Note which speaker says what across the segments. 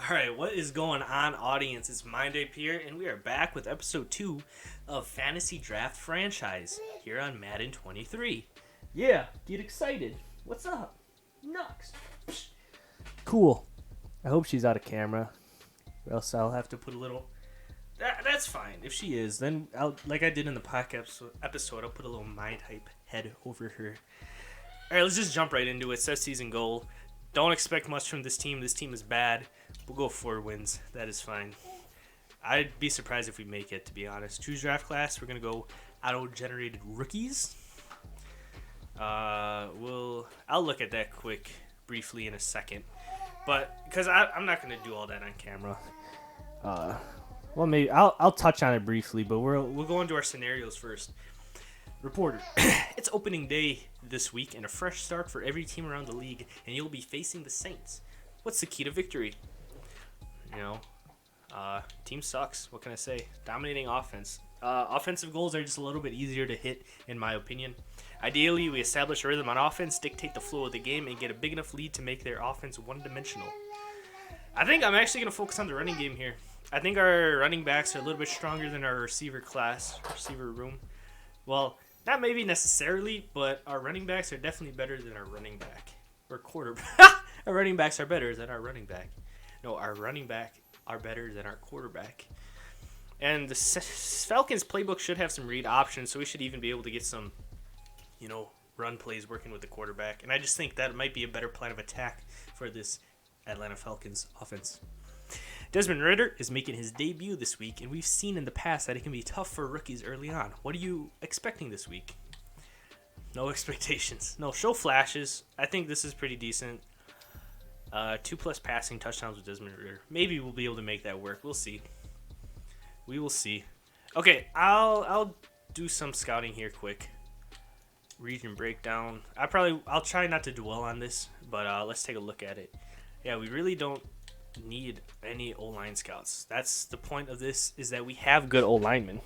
Speaker 1: Alright, what is going on, audience? It's Mindape here, and we are back with episode 2 of Fantasy Draft Franchise here on Madden 23. Yeah, get excited. What's up? Nux. Cool. I hope she's out of camera, or else I'll have to put a little... That's fine. If she is, then I'll, like I did in the podcast episode, I'll put a little mind hype head over her. Alright, let's just jump right into it. Set season goal. Don't expect much from this team. This team is bad. We'll go 4 wins. That is fine. I'd be surprised if we make it, to be honest. Choose draft class. We're going to go auto-generated rookies. I'll look at that briefly in a second. But, because I'm not going to do all that on camera. Well, maybe I'll touch on it briefly, but we'll go into our scenarios first. Reporter, it's opening day this week and a fresh start for every team around the league, and you'll be facing the Saints. What's the key to victory? Team sucks. What can I say? Dominating offense. Offensive goals are just a little bit easier to hit, in my opinion. Ideally, we establish a rhythm on offense, dictate the flow of the game, and get a big enough lead to make their offense one-dimensional. I think I'm actually going to focus on the running game here. I think our running backs are a little bit stronger than our receiver room. Well, not maybe necessarily, but our running backs are definitely better than our running back. Or quarterback. Our running backs are better than our running back. No, our running back are better than our quarterback. And the Falcons playbook should have some read options, so we should even be able to get some, run plays working with the quarterback. And I just think that might be a better plan of attack for this Atlanta Falcons offense. Desmond Ridder is making his debut this week, and we've seen in the past that it can be tough for rookies early on. What are you expecting this week? No expectations. No, show flashes. I think this is pretty decent. 2+ passing touchdowns with Desmond Ridder. Maybe we'll be able to make that work. We'll see. We will see. Okay, I'll do some scouting here quick. Region breakdown. I'll try not to dwell on this, but let's take a look at it. Yeah, we really don't need any O-line scouts. That's the point of this, is that we have good O-linemen.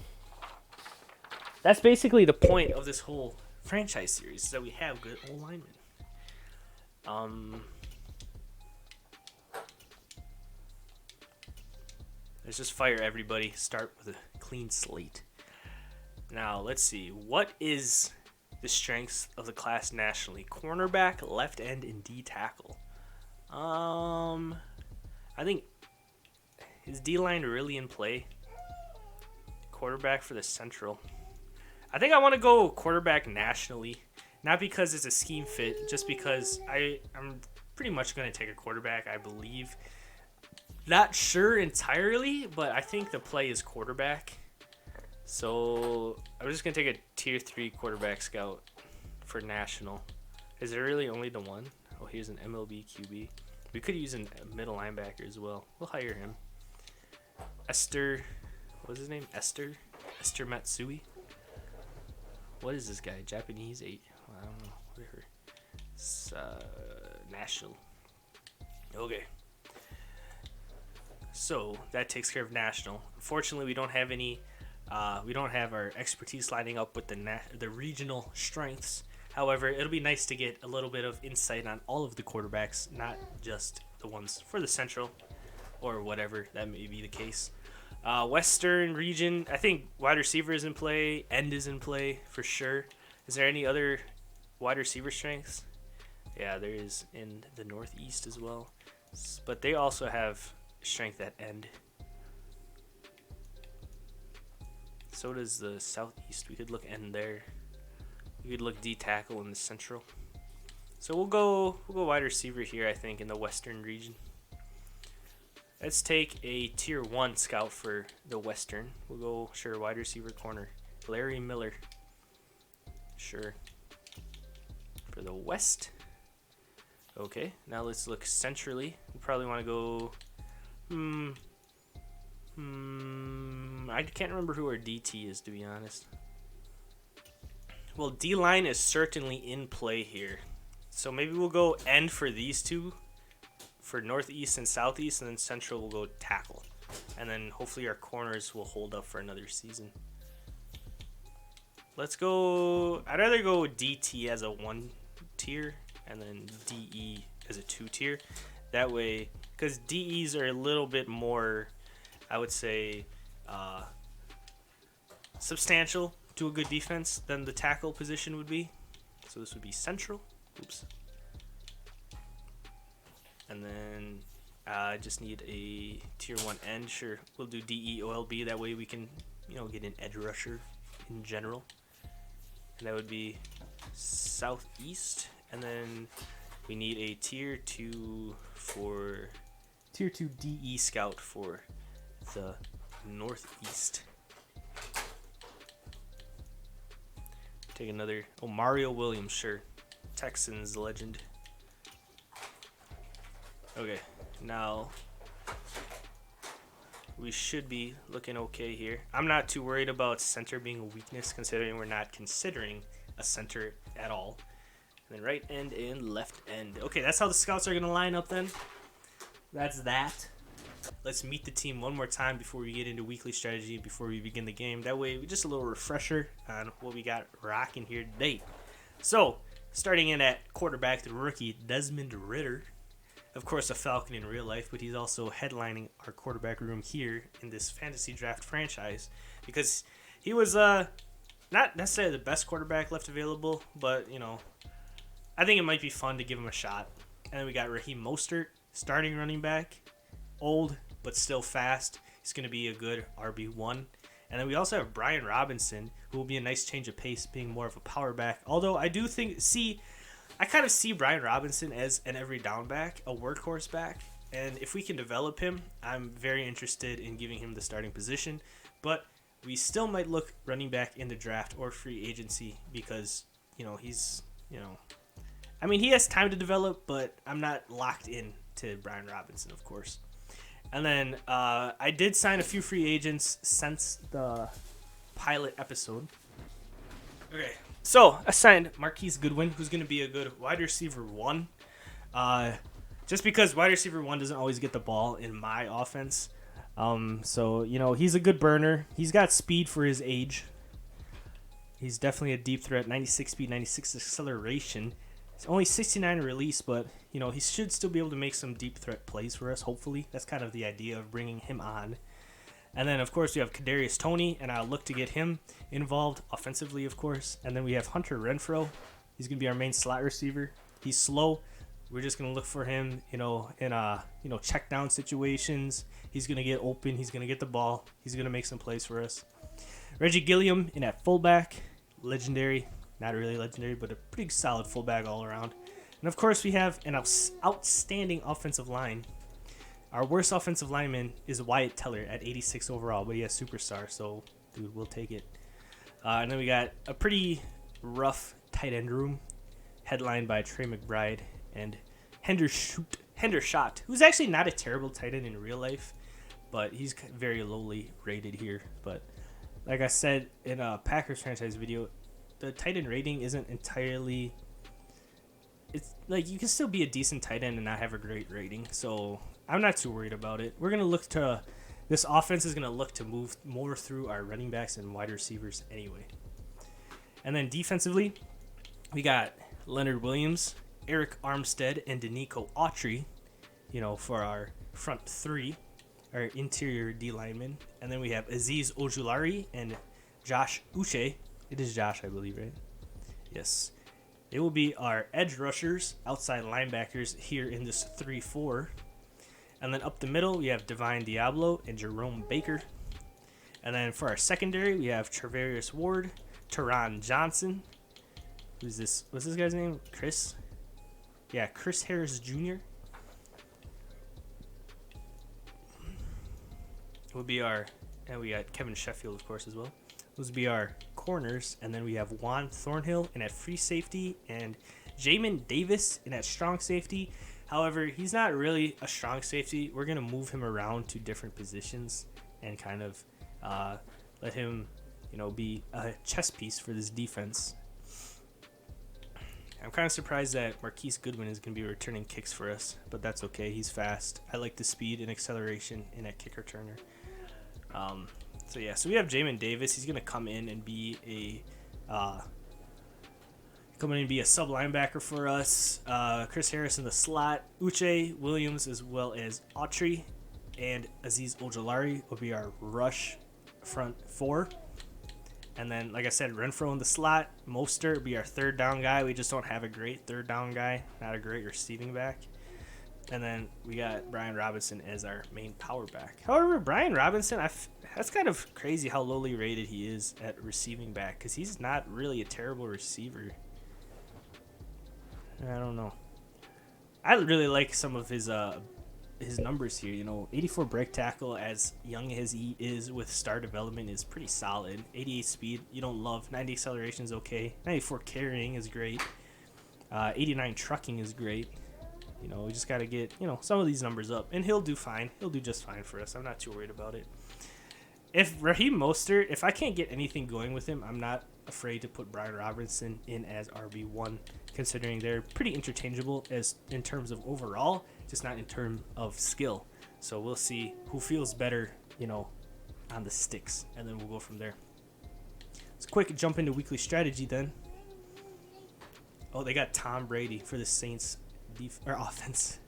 Speaker 1: That's basically the point of this whole franchise series, is that we have good O-linemen. Let's just fire everybody. Start with a clean slate. Now, let's see. What is the strengths of the class nationally? Cornerback, left end, and D tackle. I think, is D-line really in play? Quarterback for the Central. I think I want to go quarterback nationally. Not because it's a scheme fit, just because I'm pretty much going to take a quarterback, I believe. Not sure entirely, but I think the play is quarterback. So I'm just going to take a tier 3 quarterback scout for national. Is there really only the one? Oh, here's an MLB QB. We could use a middle linebacker as well. We'll hire him. Esther, what's his name? Esther Matsui. What is this guy? Japanese 8. I don't know. Whatever. It's national. Okay. So that takes care of national. Unfortunately, we don't have any. We don't have our expertise lining up with the regional strengths. However, it'll be nice to get a little bit of insight on all of the quarterbacks, not just the ones for the Central or whatever that may be the case. Western region, I think wide receiver is in play. End is in play for sure. Is there any other wide receiver strengths? Yeah, there is in the Northeast as well. But they also have strength at end. So does the Southeast. We could look end there. We could look D tackle in the Central. So we'll go wide receiver here, I think, in the Western region. Let's take a tier 1 scout for the Western. We'll go, sure, wide receiver corner. Larry Miller. Sure. For the West. Okay, now let's look centrally. We probably want to go... I can't remember who our DT is, to be honest. Well, D-line is certainly in play here. So maybe we'll go end for these two. For Northeast and Southeast, and then Central will go tackle. And then hopefully our corners will hold up for another season. Let's go... I'd rather go DT as a 1 tier, and then DE as a 2 tier. That way because DEs are a little bit more, I would say, substantial to a good defense than the tackle position would be. So this would be central. Oops. And then I just need a tier 1 end. Sure, we'll do DEOLB. That way we can, get an edge rusher in general. And that would be southeast. And then we need a tier 2 DE scout for the northeast. Take another. Oh, Mario Williams, sure. Texans legend. Okay, now we should be looking okay here. I'm not too worried about center being a weakness, considering we're not considering a center at all. And then right end and left end. Okay, that's how the scouts are going to line up then. That's that. Let's meet the team one more time before we get into weekly strategy, before we begin the game. That way, just a little refresher on what we got rocking here today. So, starting in at quarterback, the rookie, Desmond Ridder. Of course, a Falcon in real life, but he's also headlining our quarterback room here in this fantasy draft franchise because he was not necessarily the best quarterback left available, but, I think it might be fun to give him a shot. And then we got Raheem Mostert, starting running back. Old, but still fast. He's going to be a good RB1. And then we also have Brian Robinson, who will be a nice change of pace, being more of a power back. Although I do I kind of see Brian Robinson as an every down back, a workhorse back. And if we can develop him, I'm very interested in giving him the starting position. But we still might look running back in the draft or free agency because, he's, he has time to develop, but I'm not locked in to Brian Robinson, of course. And then I did sign a few free agents since the pilot episode. Okay, so I signed Marquise Goodwin, who's going to be a good wide receiver 1. Just because wide receiver 1 doesn't always get the ball in my offense. So, he's a good burner. He's got speed for his age. He's definitely a deep threat, 96 speed, 96 acceleration. It's only 69 release, but, he should still be able to make some deep threat plays for us, hopefully. That's kind of the idea of bringing him on. And then, of course, we have Kadarius Toney, and I'll look to get him involved offensively, of course. And then we have Hunter Renfrow. He's going to be our main slot receiver. He's slow. We're just going to look for him, in check down situations. He's going to get open. He's going to get the ball. He's going to make some plays for us. Reggie Gilliam in at fullback. Legendary. Not really legendary, but a pretty solid fullback all around. And, of course, we have an outstanding offensive line. Our worst offensive lineman is Wyatt Teller at 86 overall, but he has superstar, so, dude, we'll take it. And then we got a pretty rough tight end room, headlined by Trey McBride and Hendershot, who's actually not a terrible tight end in real life, but he's very lowly rated here. But like I said in a Packers franchise video, the tight end rating isn't entirely... It's like you can still be a decent tight end and not have a great rating, so I'm not too worried about it. We're going to look to... This offense is going to look to move more through our running backs and wide receivers anyway. And then defensively, we got Leonard Williams, Eric Armstead, and Danico Autry, for our front three, our interior D linemen. And then we have Azeez Ojulari and Josh Uche. It is Josh, I believe, right? Yes. They will be our edge rushers, outside linebackers here in this 3-4. And then up the middle, we have Divine Diablo and Jerome Baker. And then for our secondary, we have Travarius Ward, Teron Johnson. Who's this? What's this guy's name? Chris? Yeah, Chris Harris Jr. Will be our... And we got Kevin Sheffield, of course, as well. Those will be our corners. And then we have Juan Thornhill in at free safety and Jamin Davis in at strong safety. However, he's not really a strong safety. We're going to move him around to different positions and kind of let him, be a chess piece for this defense. I'm kind of surprised that Marquise Goodwin is going to be returning kicks for us, but that's okay. He's fast. I like the speed and acceleration in a kick returner. So we have Jamin Davis. He's going to come in and be a Coming in to be a sub linebacker for us. Chris Harris in the slot. Uche Williams as well as Autry and Aziz Ojolari will be our rush front four. And then, like I said, Renfro in the slot. Mostert will be our third down guy. We just don't have a great third down guy. Not a great receiving back. And then we got Brian Robinson as our main power back. However, Brian Robinson, that's kind of crazy how lowly rated he is at receiving back because he's not really a terrible receiver. I don't know. I really like some of his numbers here. You know, 84 break tackle, as young as he is with star development, is pretty solid. 88 speed, you don't love. 90 acceleration is okay. 94 carrying is great. 89 trucking is great. You know, we just got to get, you know, some of these numbers up. And he'll do fine. He'll do just fine for us. I'm not too worried about it. If Raheem Mostert, if I can't get anything going with him, I'm not afraid to put Brian Robinson in as RB1, considering they're pretty interchangeable as in terms of overall, just not in terms of skill. So we'll see who feels better, you know, on the sticks, and then we'll go from there. Let's quick jump into weekly strategy then. Oh, they got Tom Brady for the Saints offense.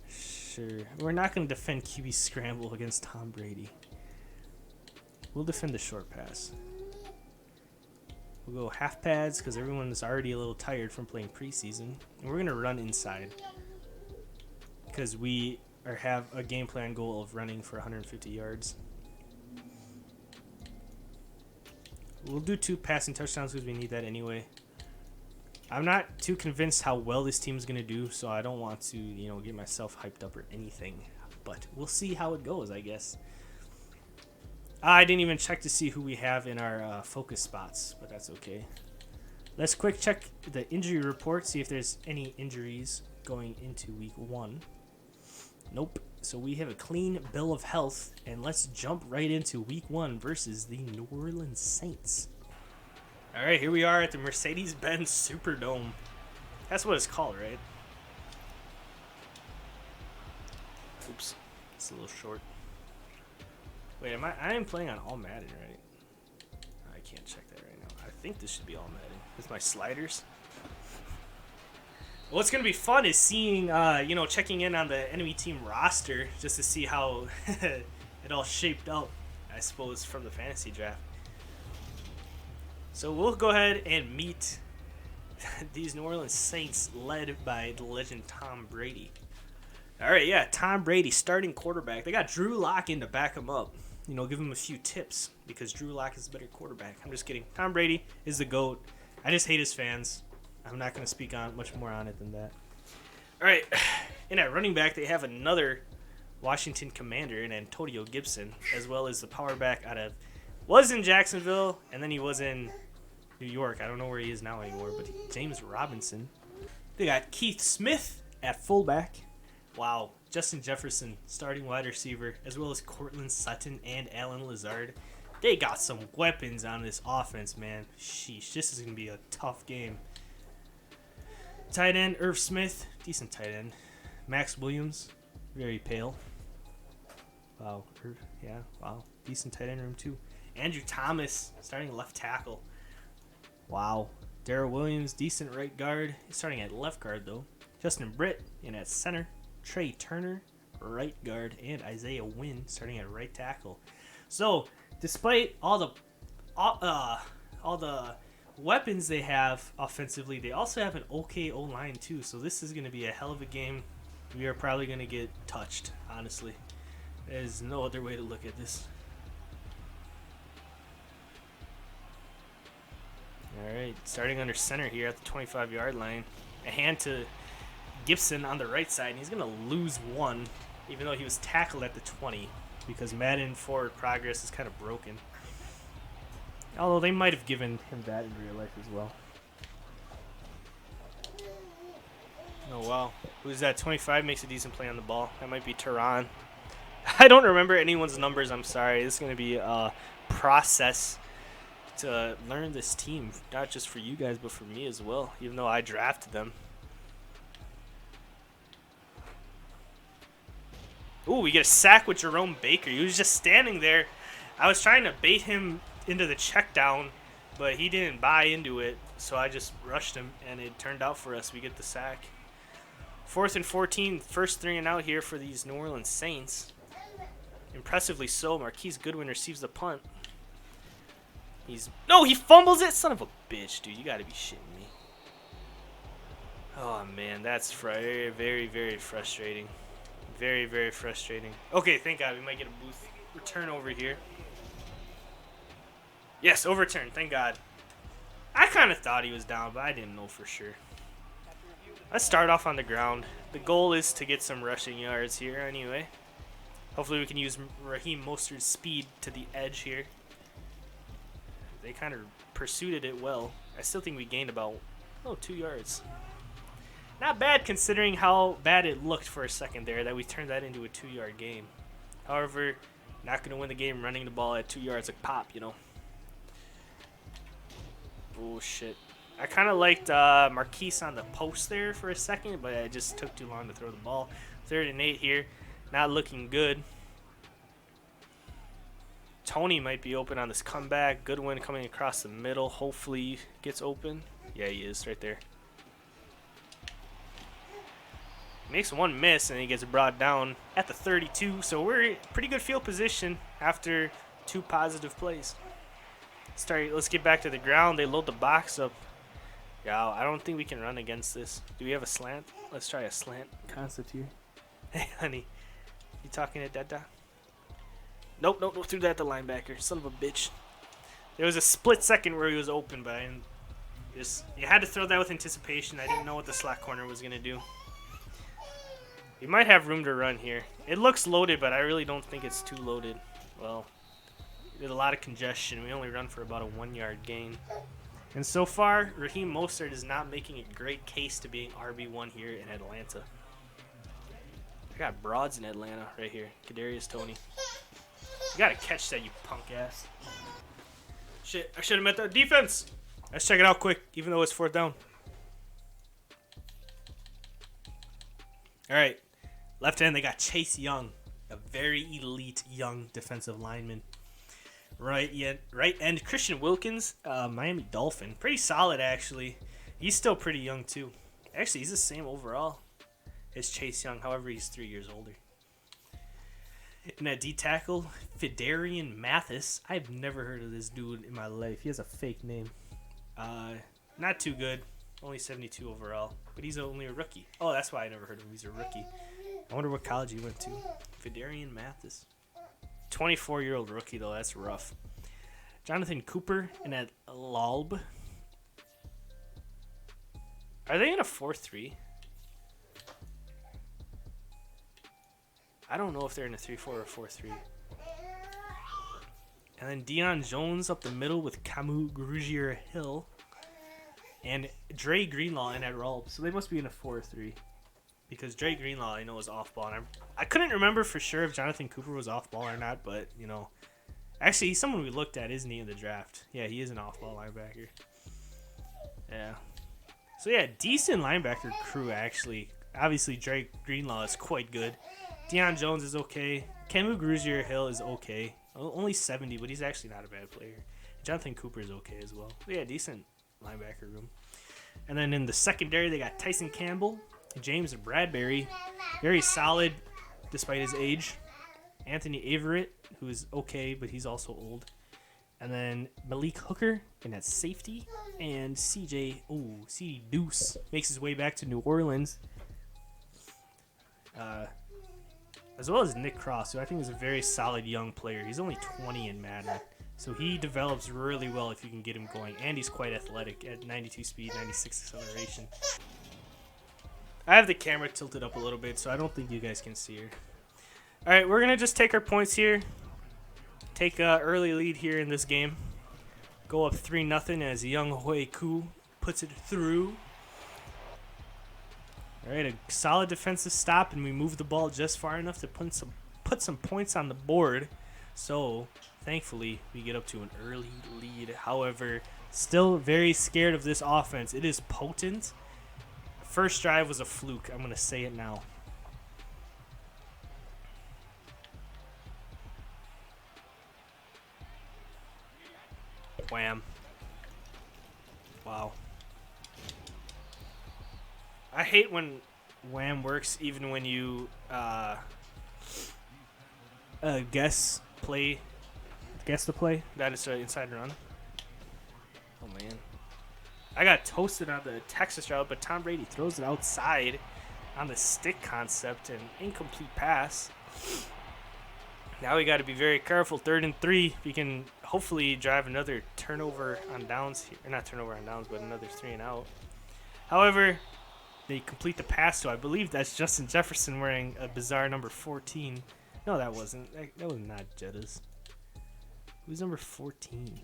Speaker 1: Sure. We're not going to defend QB scramble against Tom Brady. We'll defend the short pass. We'll go half pads because everyone is already a little tired from playing preseason. And we're going to run inside because we have a game plan goal of running for 150 yards. We'll do 2 passing touchdowns because we need that anyway. I'm not too convinced how well this team is going to do, so I don't want to, you know, get myself hyped up or anything. But we'll see how it goes, I guess. I didn't even check to see who we have in our focus spots, but that's okay. Let's quick check the injury report, see if there's any injuries going into week 1. Nope. So we have a clean bill of health, and let's jump right into week 1 versus the New Orleans Saints. All right, here we are at the Mercedes-Benz Superdome. That's what it's called, right? Oops, it's a little short. Wait, I am playing on all Madden, right? I can't check that right now. I think this should be all Madden. With my sliders. What's going to be fun is seeing, you know, checking in on the enemy team roster just to see how it all shaped up, I suppose, from the fantasy draft. So we'll go ahead and meet these New Orleans Saints led by the legend Tom Brady. All right, yeah, Tom Brady, starting quarterback. They got Drew Lock in to back him up. You know, give him a few tips because Drew Lock is a better quarterback. I'm just kidding. Tom Brady is the GOAT. I just hate his fans. I'm not going to speak on much more on it than that. All right, and at running back, they have another Washington Commander in Antonio Gibson, as well as the power back was in Jacksonville, and then he was in New York. I don't know where he is now anymore, but James Robinson. They got Keith Smith at fullback. Wow. Justin Jefferson, starting wide receiver, as well as Cortland Sutton and Alan Lazard. They got some weapons on this offense, man. Sheesh, this is going to be a tough game. Tight end, Irv Smith, decent tight end. Max Williams, very pale. Wow, yeah, wow. Decent tight end room, too. Andrew Thomas, starting left tackle. Wow. Darrell Williams, decent right guard. He's starting at left guard, though. Justin Britt in at center. Trey Turner, right guard. And Isaiah Wynn starting at right tackle. So, despite all the weapons they have offensively, they also have an okay O-line, too. So, this is going to be a hell of a game. We are probably going to get touched, honestly. There's no other way to look at this. All right, starting under center here at the 25-yard line. A hand to Gibson on the right side, and he's going to lose one, even though he was tackled at the 20, because Madden forward progress is kind of broken. Although they might have given him that in real life as well. Oh, wow. Who's that? 25 makes a decent play on the ball. That might be Tehran. I don't remember anyone's numbers. I'm sorry. This is going to be a process to learn this team, not just for you guys, but for me as well, even though I drafted them. Ooh, we get a sack with Jerome Baker. He was just standing there. I was trying to bait him into the check down, but he didn't buy into it. so I just rushed him, and it turned out for us. We get the sack. 4th and 14, first 3 and out here for these New Orleans Saints. Impressively so. Marquise Goodwin receives the punt. No, he fumbles it. Son of a bitch, dude. You got to be shitting me. Oh man, that's very, very, very frustrating. Very, very frustrating. Okay, thank God. We might get a booth return over here. Yes, overturn. Thank God. I kind of thought he was down, but I didn't know for sure. Let's start off on the ground. The goal is to get some rushing yards here anyway. Hopefully we can use Raheem Mostert's speed to the edge here. They kind of pursued it well. I still think we gained about 2 yards. Not bad considering how bad it looked for a second there that we turned that into a 2-yard gain. However, not going to win the game running the ball at 2 yards a pop, you know. Oh, shit. I kind of liked Marquise on the post there for a second, but it just took too long to throw the ball. 3rd and 8 here. Not looking good. Tony might be open on this comeback. Goodwin coming across the middle. Hopefully gets open. Yeah, he is right there. Makes one miss, and he gets brought down at the 32. So we're in pretty good field position after 2 positive plays. Let's get back to the ground. They load the box up. Yeah, I don't think we can run against this. Do we have a slant? Let's try a slant concept here. Hey, honey. You talking to Dada? Nope, threw that at the linebacker. Son of a bitch. There was a split second where he was open, but you had to throw that with anticipation. I didn't know what the slot corner was going to do. We might have room to run here. It looks loaded, but I really don't think it's too loaded. Well, there's a lot of congestion. We only run for about a 1-yard gain. And so far, Raheem Mostert is not making a great case to being RB1 here in Atlanta. I got broads in Atlanta right here. Kadarius Toney. You gotta catch that, you punk ass. Shit, I should have met the defense. Let's check it out quick, even though it's 4th down. All right, left end, they got Chase Young, a very elite young defensive lineman. Right end, Christian Wilkins, Miami Dolphin. Pretty solid, actually. He's still pretty young, too. Actually, he's the same overall as Chase Young. However, he's 3 years older. And at D-tackle, Fidarian Mathis. I've never heard of this dude in my life. He has a fake name. Not too good. Only 72 overall. But he's only a rookie. Oh, that's why I never heard of him. He's a rookie. I wonder what college he went to. Fidarian Mathis. 24-year-old rookie, though. That's rough. Jonathan Cooper and at Lalb. Are they in a 4-3? I don't know if they're in a 3-4 or 4-3. And then Deion Jones up the middle with Camus Grugier Hill. And Dre Greenlaw in at Ralb. So they must be in a 4-3. Because Dre Greenlaw, I know, is off ball. And I couldn't remember for sure if Jonathan Cooper was off ball or not. But, you know. Actually, he's someone we looked at, isn't he, in the draft? Yeah, he is an off ball linebacker. Yeah. So, yeah, decent linebacker crew, actually. Obviously, Dre Greenlaw is quite good. Deion Jones is okay. Camus Grugier Hill is okay. Only 70, but he's actually not a bad player. Jonathan Cooper is okay as well. So, yeah, decent linebacker room. And then in the secondary, they got Tyson Campbell, James Bradbury, very solid despite his age. Anthony Averett, who is okay, but he's also old. And then Malik Hooker in at safety. And C.D. Deuce makes his way back to New Orleans. As well as Nick Cross, who I think is a very solid young player. He's only 20 in Madden. So he develops really well if you can get him going. And he's quite athletic at 92 speed, 96 acceleration. I have the camera tilted up a little bit, so I don't think you guys can see her. All right, we're going to just take our points here. Take an early lead here in this game. Go up 3-0 as Young Hoi Koo puts it through. All right, a solid defensive stop, and we move the ball just far enough to put some points on the board. So, thankfully, we get up to an early lead. However, still very scared of this offense. It is potent. First drive was a fluke. I'm going to say it now. Wham. Wow. I hate when wham works even when you guess the play. That is an inside run. Oh, man. I got toasted on the Texas route, but Tom Brady throws it outside on the stick concept and incomplete pass. Now we got to be very careful. 3rd and 3. We can hopefully drive another turnover on downs here. Or not turnover on downs, but another 3 and out. However, they complete the pass, so I believe that's Justin Jefferson wearing a bizarre number 14. No, that wasn't. That was not Jetta's. Who's number 14?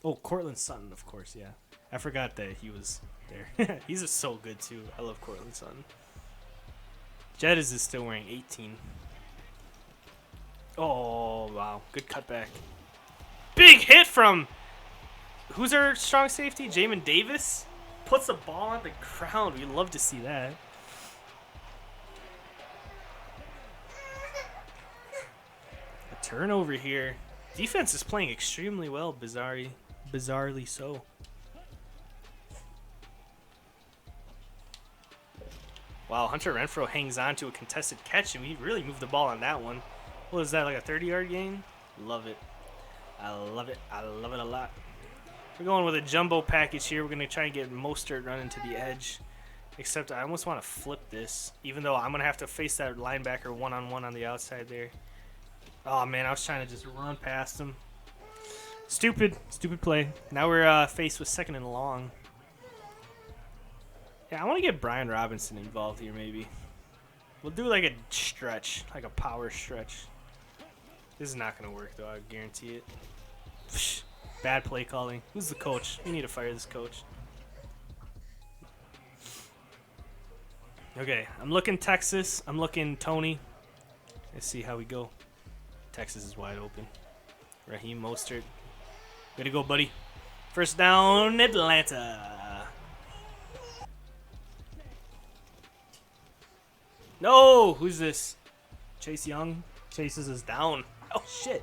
Speaker 1: Oh, Cortland Sutton, of course, yeah. I forgot that he was there. He's just so good, too. I love Cortland Sutton. Jetta's is still wearing 18. Oh, wow. Good cutback. Big hit from... Who's our strong safety? Jamin Davis? Puts the ball on the ground. We love to see that. A turnover here. Defense is playing extremely well, bizarrely so. Wow, Hunter Renfrow hangs on to a contested catch, and we really moved the ball on that one. What is that, like a 30-yard gain? Love it. I love it. I love it a lot. We're going with a jumbo package here. We're going to try and get Mostert running to the edge. Except I almost want to flip this, even though I'm going to have to face that linebacker one-on-one on the outside there. Oh, man, I was trying to just run past him. Stupid play. Now we're faced with 2nd and long. Yeah, I want to get Brian Robinson involved here, maybe. We'll do like a stretch, like a power stretch. This is not going to work, though. I guarantee it. Psh, bad play calling. Who's the coach? We need to fire this coach. Okay, I'm looking Texas. I'm looking Tony. Let's see how we go. Texas is wide open. Raheem Mostert. Way to go, buddy. First down, Atlanta. No! Who's this? Chase Young? Chases us down. Oh, shit.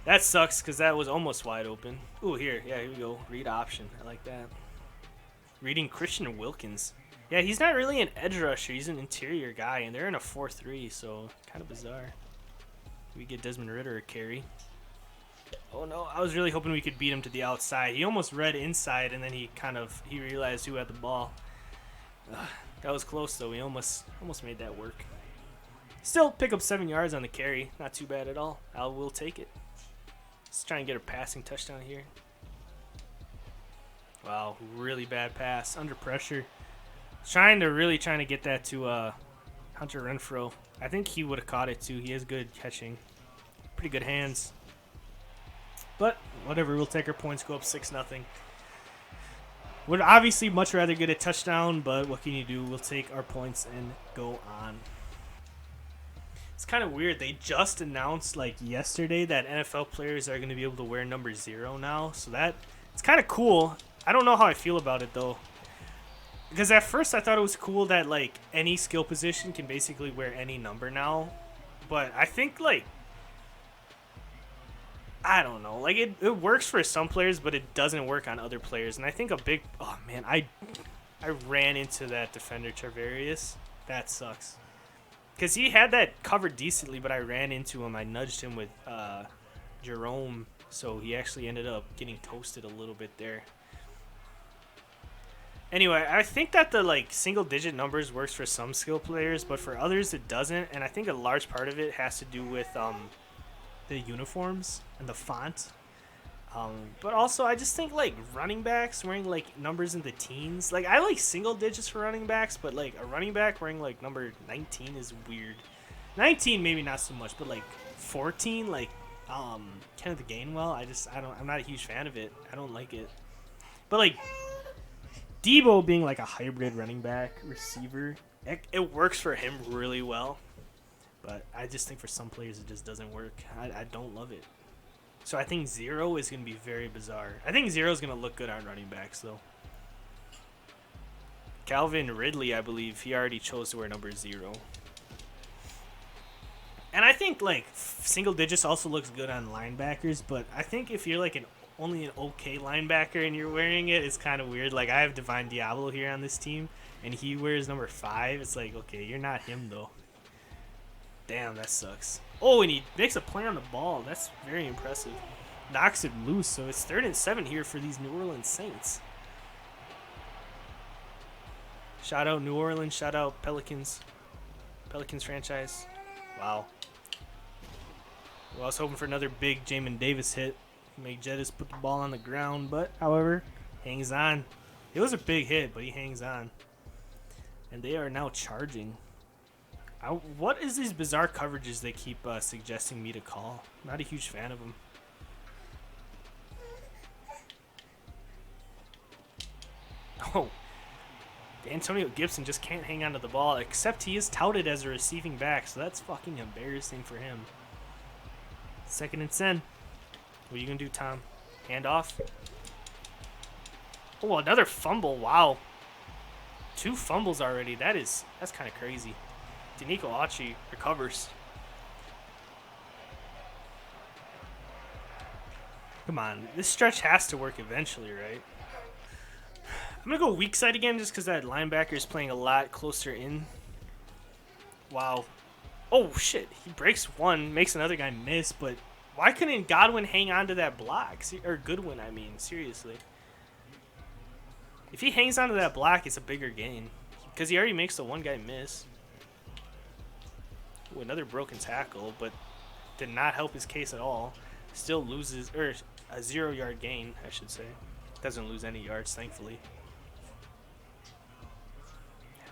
Speaker 1: That sucks because that was almost wide open. Ooh, here. Yeah, here we go. Read option. I like that. Reading Christian Wilkins. Yeah, he's not really an edge rusher. He's an interior guy, and they're in a 4-3, so kind of bizarre. We get Desmond Ridder a carry. Oh, no. I was really hoping we could beat him to the outside. He almost read inside, and then he realized who had the ball. That was close, though. We almost made that work. Still pick up 7 yards on the carry. Not too bad at all. We'll take it. Let's try and get a passing touchdown here. Wow, really bad pass. Under pressure. Trying to get that to Hunter Renfrow. I think he would have caught it, too. He has good catching. Pretty good hands. But, whatever. We'll take our points, go up 6-0. Would obviously much rather get a touchdown, but what can you do? We'll take our points and go on. It's kind of weird. They just announced like yesterday that NFL players are going to be able to wear number 0 now. So it's kind of cool. I don't know how I feel about it though. Because at first I thought it was cool that like any skill position can basically wear any number now. But I think like I don't know. Like it works for some players, but it doesn't work on other players. And I think oh man, I ran into that defender Tarvarius. That sucks. Because he had that covered decently, but I ran into him. I nudged him with Jerome, so he actually ended up getting toasted a little bit there. Anyway, I think that the like single-digit numbers works for some skill players, but for others it doesn't. And I think a large part of it has to do with the uniforms and the font. But also, I just think like running backs wearing like numbers in the teens. Like I like single digits for running backs, but like a running back wearing like number 19 is weird. 19 maybe not so much, but like 14, like Kenneth Gainwell, I'm not a huge fan of it. I don't like it. But like Debo being like a hybrid running back receiver, it works for him really well. But I just think for some players it just doesn't work. I don't love it. So I think 0 is going to be very bizarre. I think 0 is going to look good on running backs, though. Calvin Ridley, I believe, he already chose to wear number 0. And I think like single digits also looks good on linebackers, but I think if you're like an only an okay linebacker and you're wearing it, it's kind of weird. Like I have Divine Diablo here on this team, and he wears number 5. It's like, okay, you're not him though. Damn, that sucks. Oh, and he makes a play on the ball. That's very impressive. Knocks it loose, so it's 3rd and 7 here for these New Orleans Saints. Shout out New Orleans. Shout out Pelicans. Pelicans franchise. Wow. Well, I was hoping for another big Jamin Davis hit. Make Jettis put the ball on the ground, but, however, hangs on. It was a big hit, but he hangs on. And they are now charging. What is these bizarre coverages they keep suggesting me to call? Not a huge fan of them. Oh. Antonio Gibson just can't hang on to the ball, except he is touted as a receiving back, so that's fucking embarrassing for him. 2nd and 10. What are you going to do, Tom? Hand off. Oh, another fumble. Wow. 2 fumbles already. That's kind of crazy. Danico Achi recovers. Come on. This stretch has to work eventually, right? I'm going to go weak side again just because that linebacker is playing a lot closer in. Wow. Oh, shit. He breaks one, makes another guy miss, but why couldn't Godwin hang on to that block? Or Goodwin, I mean. Seriously. If he hangs onto that block, it's a bigger gain. Because he already makes the one guy miss. Ooh, another broken tackle, but did not help his case at all. Still loses, or a 0-yard gain, I should say. Doesn't lose any yards, thankfully.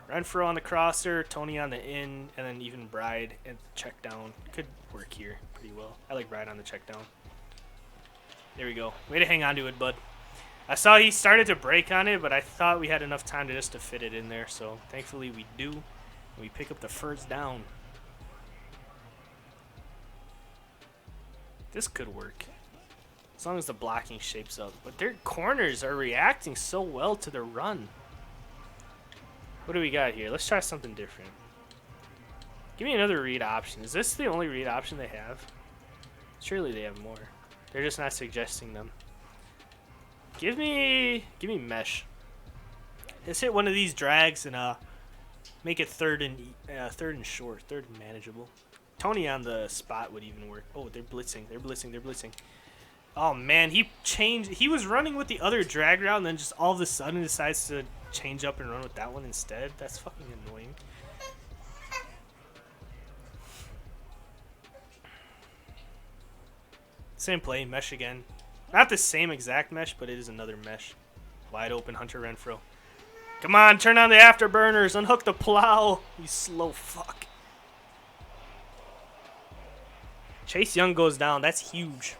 Speaker 1: Renfro on the crosser, Tony on the in, and then even Bride at the check down. Could work here pretty well. I like Bride on the check down. There we go. Way to hang on to it, bud. I saw he started to break on it, but I thought we had enough time to fit it in there. So thankfully we do. And we pick up the 1st down. This could work. As long as the blocking shapes up. But their corners are reacting so well to the run. What do we got here? Let's try something different. Give me another read option. Is this the only read option they have? Surely they have more. They're just not suggesting them. Give me mesh. Let's hit one of these drags and make it 3rd and short, 3rd and manageable. Tony on the spot would even work. Oh, they're blitzing. They're blitzing. Oh man, he was running with the other drag route and then just all of a sudden decides to change up and run with that one instead. That's fucking annoying. Same play, mesh again. Not the same exact mesh, but it is another mesh. Wide open Hunter Renfro. Come on, turn on the afterburners. Unhook the plow. You slow fuck. Chase Young goes down. That's huge.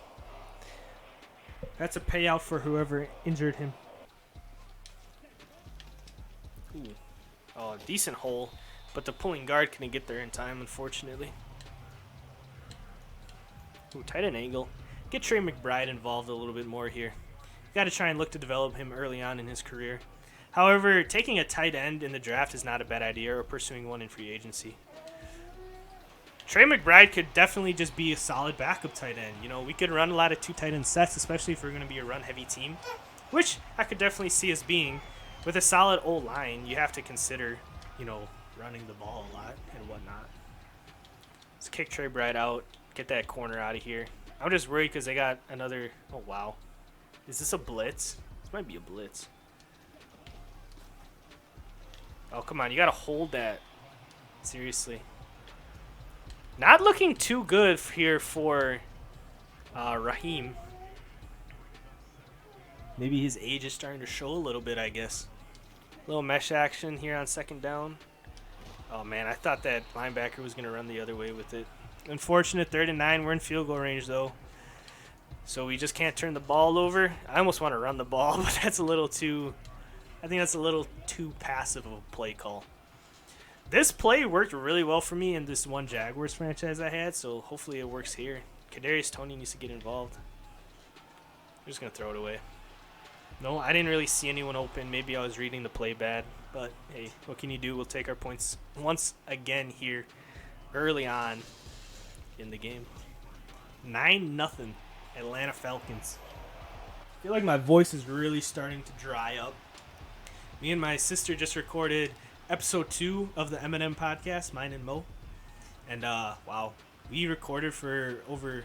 Speaker 1: That's a payout for whoever injured him. Ooh. Oh, decent hole. But the pulling guard couldn't get there in time, unfortunately. Ooh, tight end angle. Get Trey McBride involved a little bit more here. Got to try and look to develop him early on in his career. However, taking a tight end in the draft is not a bad idea, or pursuing one in free agency. Trey McBride could definitely just be a solid backup tight end. You know, we could run a lot of 2 tight end sets, especially if we're going to be a run-heavy team, which I could definitely see us being. With a solid O-line, you have to consider, you know, running the ball a lot and whatnot. Let's kick Trey McBride out, get that corner out of here. I'm just worried because they got another... Oh, wow. Is this a blitz? This might be a blitz. Oh, come on. You got to hold that. Seriously. Not looking too good here for Raheem. Maybe his age is starting to show a little bit, I guess. Little mesh action here on 2nd down. Oh, man. I thought that linebacker was going to run the other way with it. Unfortunate 3rd and 9. We're in field goal range, though. So we just can't turn the ball over. I almost want to run the ball, but that's a little too... I think that's a little too passive of a play call. This play worked really well for me in this one Jaguars franchise I had, so hopefully it works here. Kadarius Toney needs to get involved. I'm just going to throw it away. No, I didn't really see anyone open. Maybe I was reading the play bad, but hey, what can you do? We'll take our points once again here early on. in the game. 9-0 Atlanta Falcons. I feel like my voice is really starting to dry up. Me and my sister just recorded episode 2 of the Eminem podcast, mine and Mo. And wow, we recorded for over.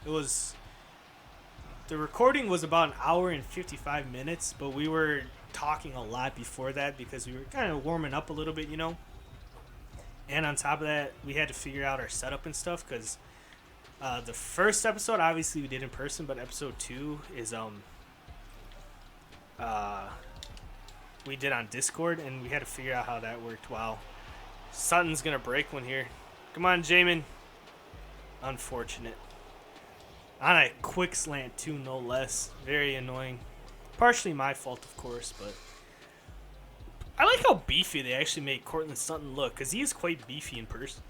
Speaker 1: The recording was about an hour and 55 minutes, but we were talking a lot before that because we were kind of warming up a little bit, you know. And on top of that, we had to figure out our setup and stuff because the first episode, obviously, we did in person, but episode 2 is we did on Discord, and we had to figure out how that worked. Wow, Sutton's gonna break one here. Come on, Jamin. Unfortunate. On a quick slant, too, no less. Very annoying. Partially my fault, of course, but I like how beefy they actually made Cortland Sutton look, because he is quite beefy in person.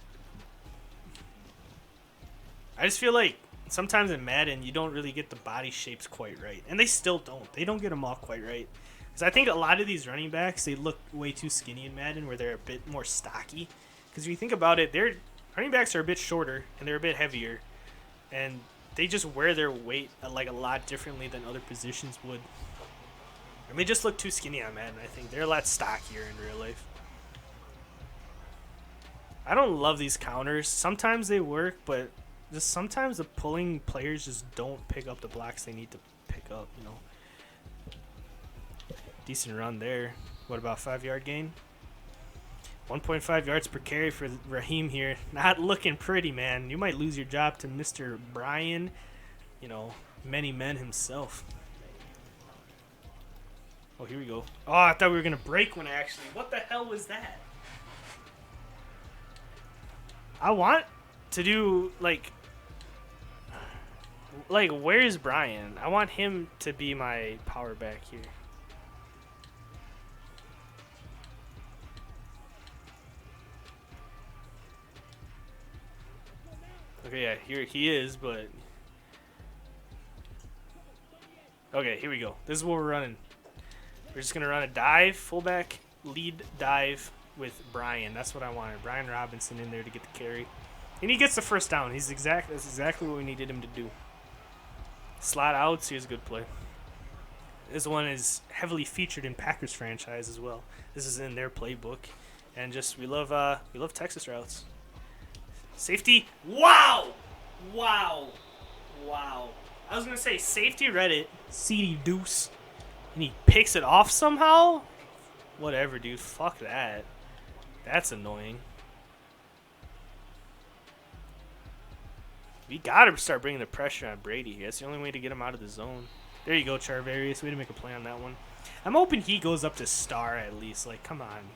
Speaker 1: I just feel like sometimes in Madden, you don't really get the body shapes quite right. And they still don't. They don't get them all quite right. Because I think a lot of these running backs, they look way too skinny in Madden, where they're a bit more stocky. Because if you think about it, their running backs are a bit shorter, and they're a bit heavier. And they just wear their weight like a lot differently than other positions would. And they just look too skinny on Madden, I think. They're a lot stockier in real life. I don't love these counters. Sometimes they work, but just sometimes the pulling players just don't pick up the blocks they need to pick up, you know. Decent run there. What about 5-yard gain? 1.5 yards per carry for Raheem here. Not looking pretty, man. You might lose your job to Mr. Brian, you know, many men himself. Oh, here we go. Oh, I thought we were going to break one, actually. What the hell was that? I want to do, like, where's Brian? I want him to be my power back here. Okay, yeah, here he is, but... Okay, here we go. This is what we're running. We're just going to run a dive, fullback, lead dive with Brian. That's what I wanted. Brian Robinson in there to get the carry. And he gets the first down. That's exactly what we needed him to do. Slot outs, here's a good play. This one is heavily featured in Packers franchise as well. This is in their playbook. And just, we love Texas routes. Safety. Wow! Wow. Wow. I was going to say safety read it. CD Deuce. And he picks it off somehow? Whatever, dude. Fuck that. That's annoying. We got to start bringing the pressure on Brady. That's the only way to get him out of the zone. There you go, Charvarius. Way to make a play on that one. I'm hoping he goes up to star at least. Like, come on.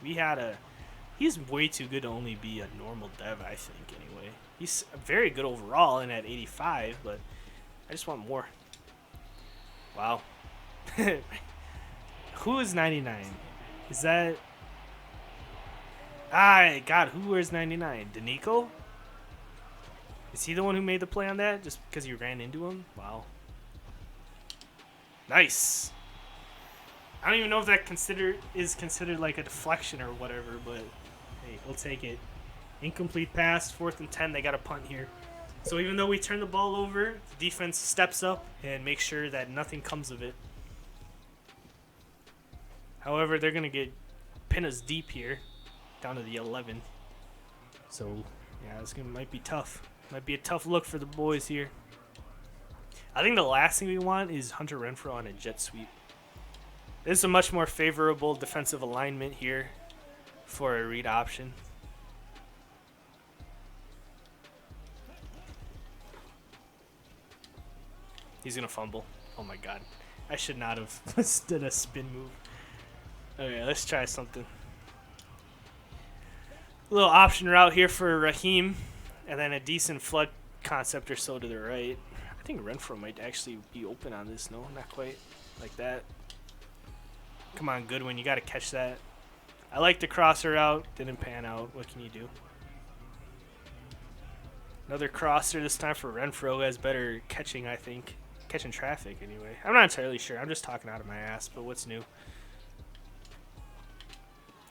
Speaker 1: He's way too good to only be a normal dev, I think, anyway. He's very good overall and at 85, but I just want more. Wow. Who is 99? Is that... God, who wears 99? Danico? Is he the one who made the play on that just because you ran into him? Wow. Nice. I don't even know if that is considered like a deflection or whatever, but hey, we'll take it. Incomplete pass, 4th and 10. They got a punt here. So even though we turn the ball over, the defense steps up and makes sure that nothing comes of it. However, they're going to pin us deep here, down to the 11. So, yeah, might be tough. Might be a tough look for the boys here. I think the last thing we want is Hunter Renfrow on a jet sweep. This is a much more favorable defensive alignment here for a read option. He's going to fumble. Oh, my God. I should not have did a spin move. Okay, let's try something. A little option route here for Raheem. And then a decent flood concept or so to the right. I think Renfrow might actually be open on this. No, not quite like that. Come on, Goodwin. You got to catch that. I like the crosser out. Didn't pan out. What can you do? Another crosser this time for Renfrow, who has better catching, I think. Catching traffic, anyway. I'm not entirely sure. I'm just talking out of my ass, but what's new?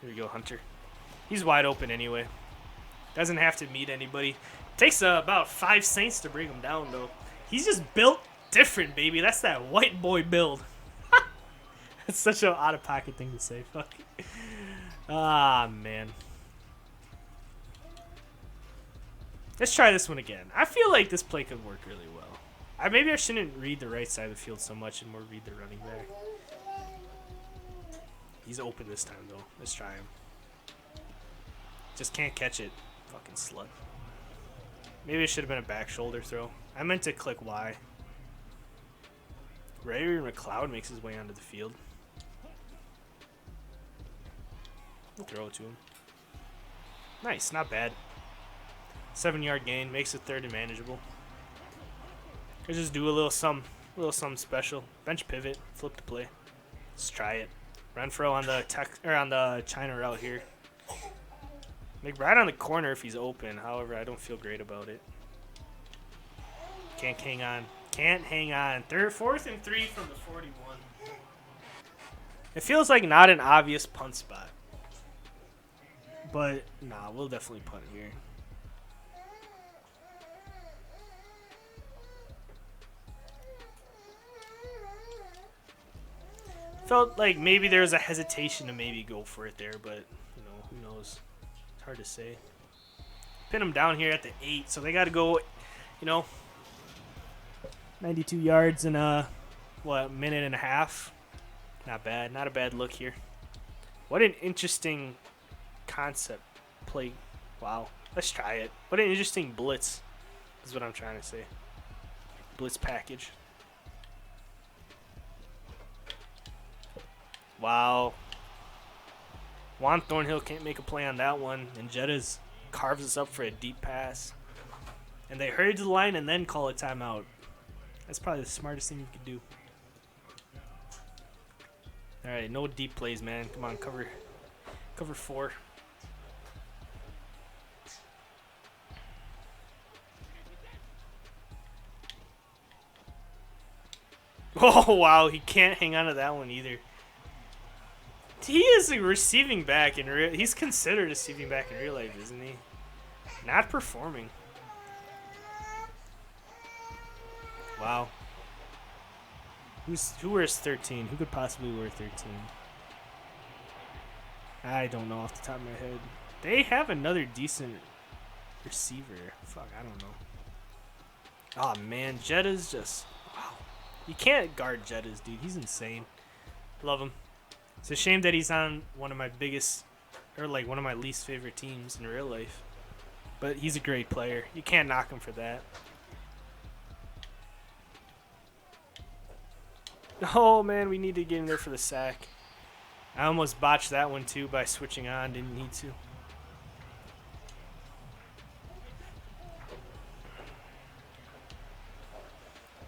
Speaker 1: Here we go, Hunter. He's wide open anyway. Doesn't have to meet anybody. Takes about 5 Saints to bring him down, though. He's just built different, baby. That's that white boy build. It's such an out-of-pocket thing to say. Fuck. Ah, man. Let's try this one again. I feel like this play could work really well. Maybe I shouldn't read the right side of the field so much and more read the running back. He's open this time, though. Let's try him. Just can't catch it. Fucking slut. Maybe it should have been a back shoulder throw. I meant to click Y. Ray McLeod makes his way onto the field. We'll throw it to him. Nice, not bad. 7-yard gain, makes it third and manageable. Let's just do a little something special. Bench pivot, flip the play. Let's try it. Renfro on the China route here. McBride on the corner if he's open. However, I don't feel great about it. Can't hang on. Can't hang on. 4th and 3 from the 41. It feels like not an obvious punt spot. But, nah, we'll definitely punt here. Felt like maybe there was a hesitation to maybe go for it there, but, you know, who knows. It's hard to say. Pin them down here at the 8, so they got to go, you know, 92 yards in a minute and a half. Not bad. Not a bad look here. What an interesting concept play. Wow. Let's try it. What an interesting blitz is what I'm trying to say. Blitz package. Wow. Juan Thornhill can't make a play on that one, and Jettas carves us up for a deep pass. And they hurry to the line and then call a timeout. That's probably the smartest thing you could do. All right, no deep plays, man. Come on, cover 4. Oh, wow, he can't hang on to that one either. He is a receiving back in real. He's considered a receiving back in real life, isn't he? Not performing. Wow. Who wears 13? Who could possibly wear 13? I don't know off the top of my head. They have another decent receiver. Fuck, I don't know. Oh man, Jetta's just wow. You can't guard Jettas, dude. He's insane. Love him. It's a shame that he's on one of my biggest, or like one of my least favorite teams in real life. But he's a great player. You can't knock him for that. Oh man, we need to get in there for the sack. I almost botched that one too by switching on. Didn't need to.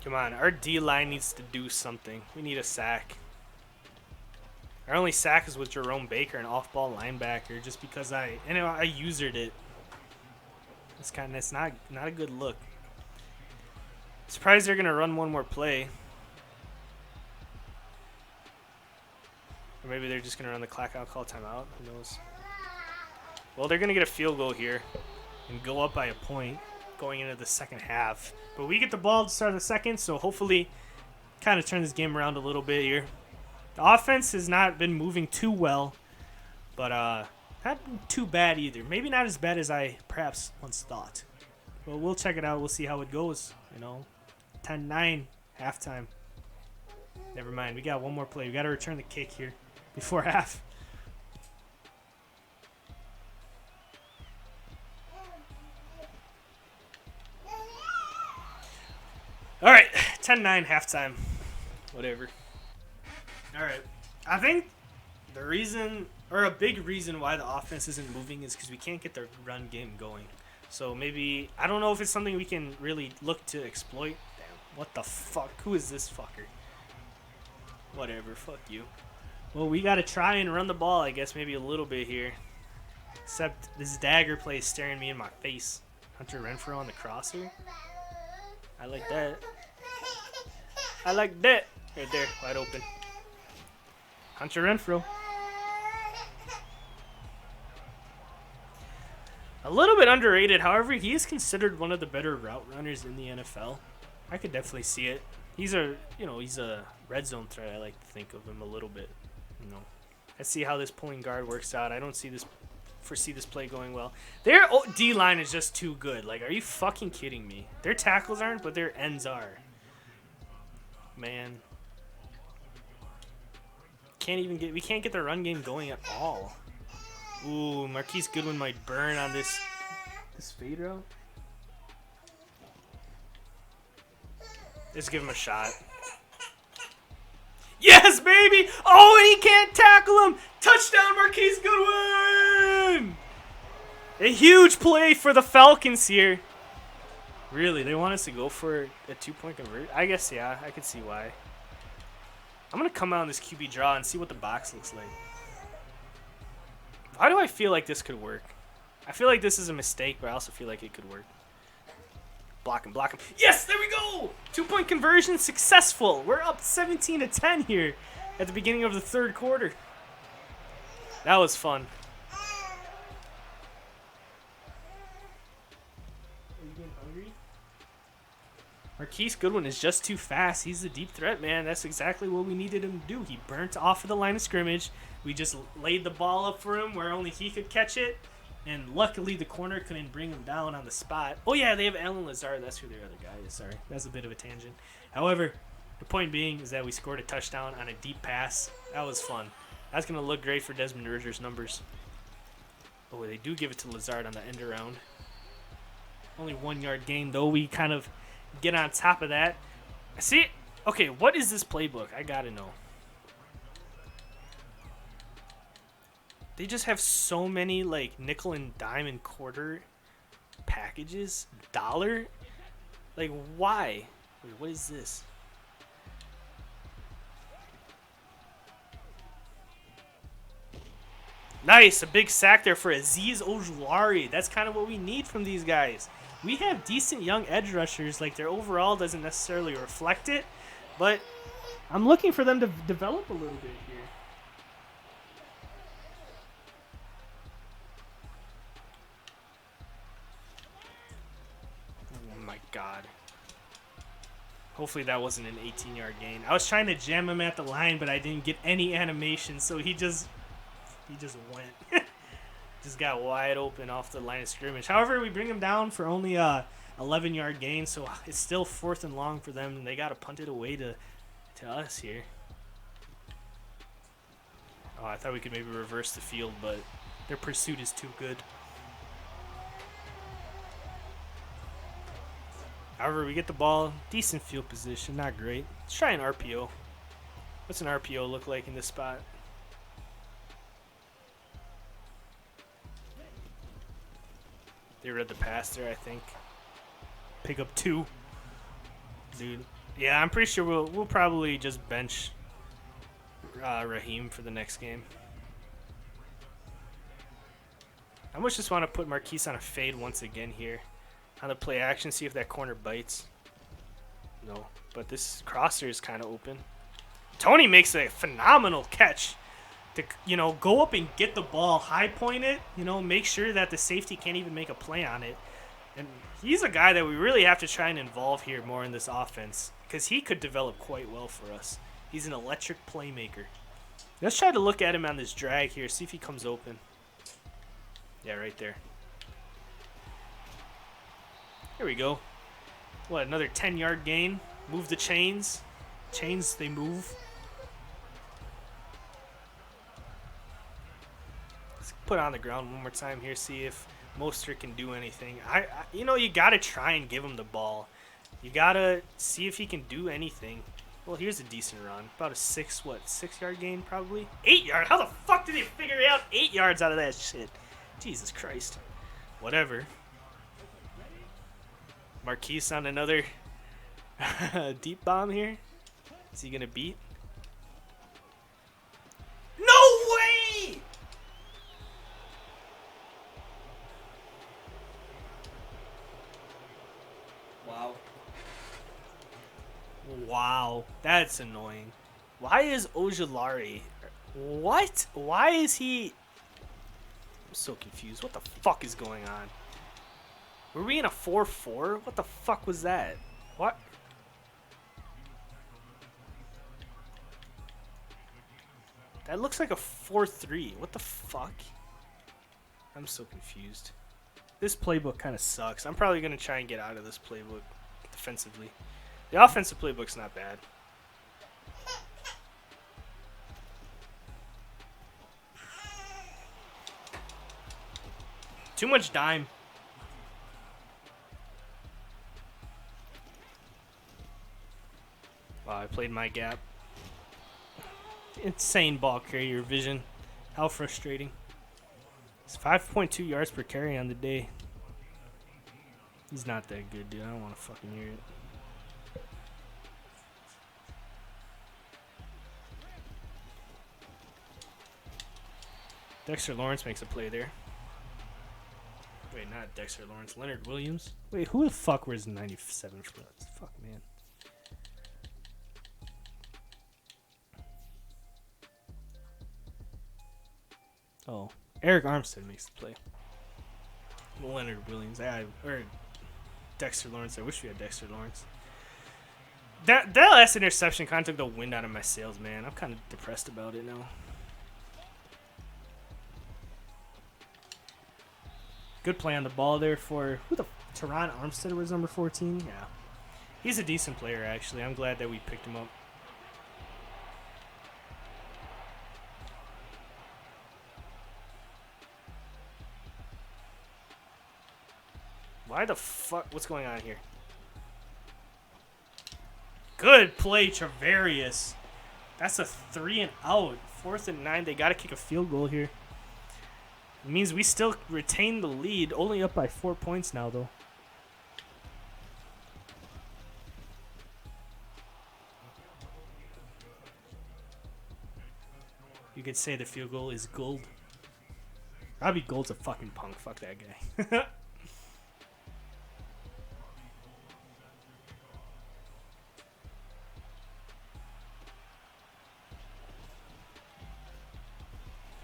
Speaker 1: Come on, our D-line needs to do something. We need a sack. Our only sack is with Jerome Baker, an off-ball linebacker, just because I usered it. It's not a good look. Surprised they're gonna run one more play. Or maybe they're just gonna run the clock out, call timeout. Who knows? Well, they're gonna get a field goal here and go up by a point going into the second half. But we get the ball to start the second, so hopefully kind of turn this game around a little bit here. The offense has not been moving too well, but not too bad either. Maybe not as bad as I perhaps once thought. But we'll check it out. We'll see how it goes. 10-9 halftime. Never mind. We got one more play. We got to return the kick here before half. All right, 10-9 halftime. Whatever. All right. I think the reason, or a big reason why the offense isn't moving is because we can't get the run game going. So maybe, I don't know if it's something we can really look to exploit. Damn, what the fuck? Who is this fucker? Whatever, fuck you. Well, we got to try and run the ball, I guess, maybe a little bit here. Except this dagger play is staring me in my face. Hunter Renfro on the crosser. I like that. I like that. Right there, wide open. Hunter Renfro. A little bit underrated. However, he is considered one of the better route runners in the NFL. I could definitely see it. He's a red zone threat. I like to think of him a little bit. Let's see how this pulling guard works out. I don't foresee this play going well. Their D line is just too good. Like, are you fucking kidding me? Their tackles aren't, but their ends are. Man, we can't get the run game going at all. Ooh, Marquise Goodwin might burn on this fade route. Let's give him a shot. Yes, baby! Oh, and he can't tackle him! Touchdown, Marquise Goodwin! A huge play for the Falcons here. Really, they want us to go for a 2-point conversion? I guess, yeah, I could see why. I'm going to come out on this QB draw and see what the box looks like. Why do I feel like this could work? I feel like this is a mistake, but I also feel like it could work. Block him, block him. Yes, there we go! 2-point conversion successful. We're up 17-10 here at the beginning of the third quarter. That was fun. Are you getting hungry? Marquise Goodwin is just too fast. He's a deep threat, man. That's exactly what we needed him to do. He burnt off of the line of scrimmage. We just laid the ball up for him where only he could catch it. And luckily, the corner couldn't bring him down on the spot. Oh, yeah, they have Alan Lazard. That's who their other guy is. Sorry, that's a bit of a tangent. However, the point being is that we scored a touchdown on a deep pass. That was fun. That's going to look great for Desmond Ridder's numbers. Oh, they do give it to Lazard on the end around. Only 1 yard gain, though. We kind of get on top of that. See? Okay, what is this playbook? I got to know. They just have so many, like, nickel and dime and quarter packages. Dollar? Like, why? Wait, what is this? Nice, a big sack there for Azeez Ojulari. That's kind of what we need from these guys. We have decent young edge rushers. Like, their overall doesn't necessarily reflect it, but I'm looking for them to develop a little bit here. Oh my God. Hopefully that wasn't an 18-yard gain. I was trying to jam him at the line, but I didn't get any animation, so he just went. Just got wide open off the line of scrimmage. However, we bring him down for only a 11-yard gain, so it's still 4th and long for them, and they got to punt it away to us here. Oh, I thought we could maybe reverse the field, but their pursuit is too good. However, we get the ball, decent field position, not great. Let's try an RPO. What's an RPO look like in this spot? They read the pass there, I think. Pick up 2. Dude. Yeah, I'm pretty sure we'll probably just bench Raheem for the next game. I almost just want to put Marquise on a fade once again here. On the play action, see if that corner bites. No, but this crosser is kind of open. Tony makes a phenomenal catch to, go up and get the ball, high point it, make sure that the safety can't even make a play on it. And he's a guy that we really have to try and involve here more in this offense because he could develop quite well for us. He's an electric playmaker. Let's try to look at him on this drag here, see if he comes open. Yeah, right there. Here we go. What, another 10-yard gain? Move the chains. Chains, they move. Let's put it on the ground one more time here, see if Mostert can do anything. You got to try and give him the ball. You got to see if he can do anything. Well, here's a decent run. About a 6-yard gain probably? 8 yards? How the fuck did he figure out 8 yards out of that shit? Jesus Christ. Whatever. Marquise on another deep bomb here. Is he going to beat? No way! Wow. Wow. That's annoying. Why is Ojulari? What? Why is he... I'm so confused. What the fuck is going on? Were we in a 4-4? What the fuck was that? What? That looks like a 4-3. What the fuck? I'm so confused. This playbook kind of sucks. I'm probably going to try and get out of this playbook defensively. The offensive playbook's not bad. Too much dime. Wow, I played my gap. Insane ball carrier vision. How frustrating. It's 5.2 yards per carry on the day. He's not that good, dude. I don't want to fucking hear it. Dexter Lawrence makes a play there. Wait, not Dexter Lawrence. Leonard Williams. Wait, who the fuck wears 97 for us? Fuck, man. Oh, Eric Armstead makes the play. Leonard Williams. Or Dexter Lawrence. I wish we had Dexter Lawrence. That last interception kind of took the wind out of my sails, man. I'm kind of depressed about it now. Good play on the ball there for who the Teron Armstead was number 14. Yeah, he's a decent player actually. I'm glad that we picked him up. Why the fuck? What's going on here? Good play, Travarius. That's a 3 and out. 4th and 9. They got to kick a field goal here. It means we still retain the lead. Only up by 4 points now, though. You could say the field goal is gold. Robbie Gould's a fucking punk. Fuck that guy.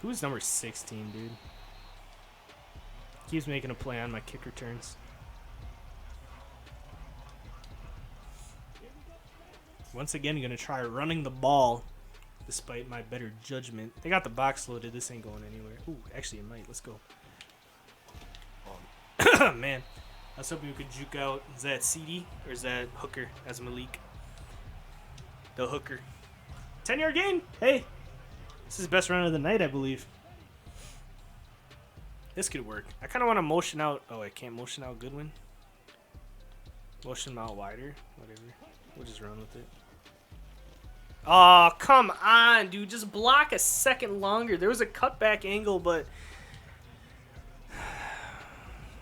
Speaker 1: Who's number 16, dude? Keeps making a play on my kick returns. Once again, going to try running the ball despite my better judgment. They got the box loaded. This ain't going anywhere. Ooh, actually, it might. Let's go. Oh, man. I was hoping we could juke out. Is that CD or is that Hooker as Malik? The Hooker. 10-yard gain. Hey. This is the best run of the night, I believe. This could work. I kind of want to motion out. Oh, I can't motion out Goodwin. Motion him out wider. Whatever. We'll just run with it. Oh, come on, dude. Just block a second longer. There was a cutback angle, but...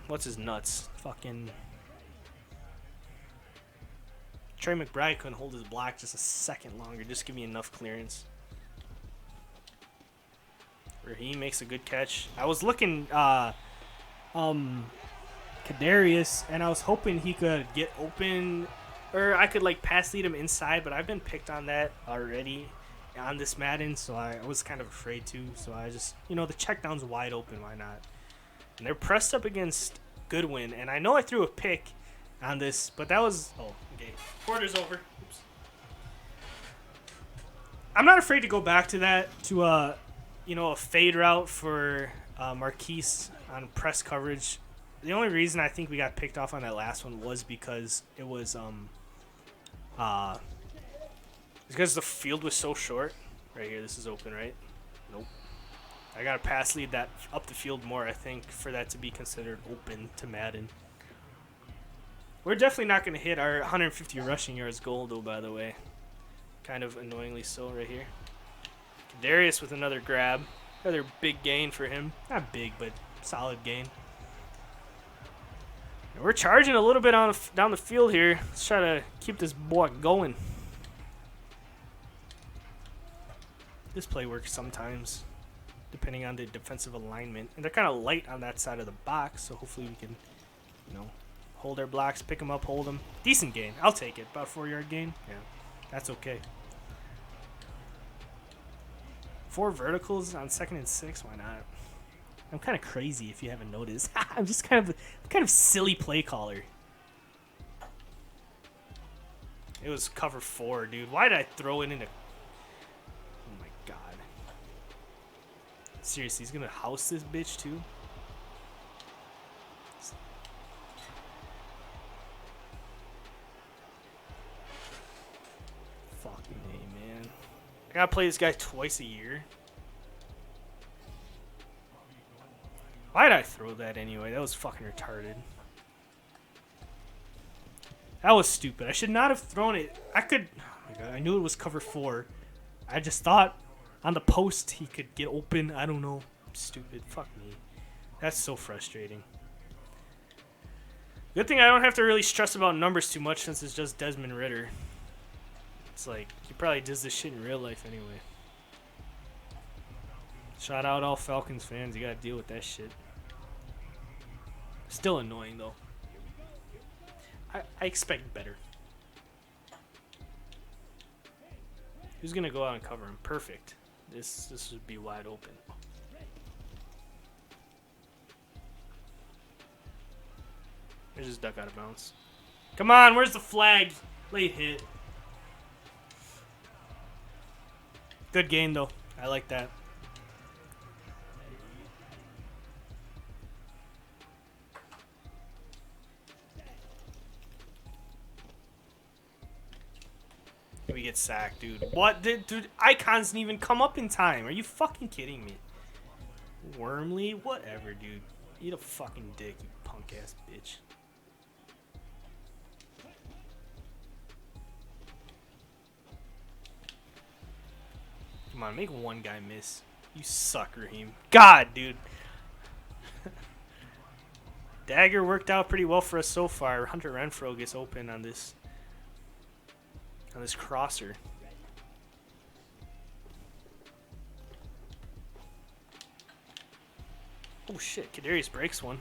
Speaker 1: What's his nuts? Fucking... Trey McBride couldn't hold his block just a second longer. Just give me enough clearance. Raheem makes a good catch. I was looking Kadarius, and I was hoping he could get open, or I could like pass lead him inside, but I've been picked on that already on this Madden, so I was kind of afraid to. So I just, the check down's wide open. Why not? And they're pressed up against Goodwin, and I know I threw a pick on this, but that was okay. Quarter's over. Oops. I'm not afraid to go back to that a fade route for Marquise on press coverage. The only reason I think we got picked off on that last one was because it was because the field was so short. Right here, this is open, right? Nope. I got to pass lead that up the field more, I think, for that to be considered open to Madden. We're definitely not going to hit our 150 rushing yards goal, though, by the way. Kind of annoyingly so right here. Darius with another grab. Another big gain for him. Not big, but solid gain. And we're charging a little bit down the field here. Let's try to keep this boy going. This play works sometimes, depending on the defensive alignment. And they're kind of light on that side of the box, so hopefully we can, hold our blocks, pick them up, hold them. Decent gain. I'll take it. About a 4-yard gain. Yeah, that's okay. 4 verticals on 2nd and 6. Why not? I'm kind of crazy if you haven't noticed. I'm just kind of silly play caller. It was cover 4, dude. Why did I throw it into... Oh my god. Seriously, he's gonna house this bitch too? Fucking A, man. I gotta play this guy twice a year. Why did I throw that anyway? That was fucking retarded. That was stupid. I should not have thrown it. I could... Oh my god, I knew it was cover 4. I just thought on the post he could get open. I don't know. Stupid. Fuck me. That's so frustrating. Good thing I don't have to really stress about numbers too much since it's just Desmond Ridder. It's like, he probably does this shit in real life anyway. Shout out all Falcons fans. You gotta deal with that shit. Still annoying though. I expect better. Who's gonna go out and cover him? Perfect. This would be wide open. There's just duck out of bounds. Come on, where's the flag? Late hit. Good game though. I like that. We get sacked, dude. What? Dude, icons didn't even come up in time. Are you fucking kidding me? Wormley? Whatever, dude. Eat a fucking dick, you punk-ass bitch. Come on, make one guy miss. You suck, Raheem. God, dude. Dagger worked out pretty well for us so far. Hunter Renfro gets open on this crosser. Oh shit, Kadarius breaks one.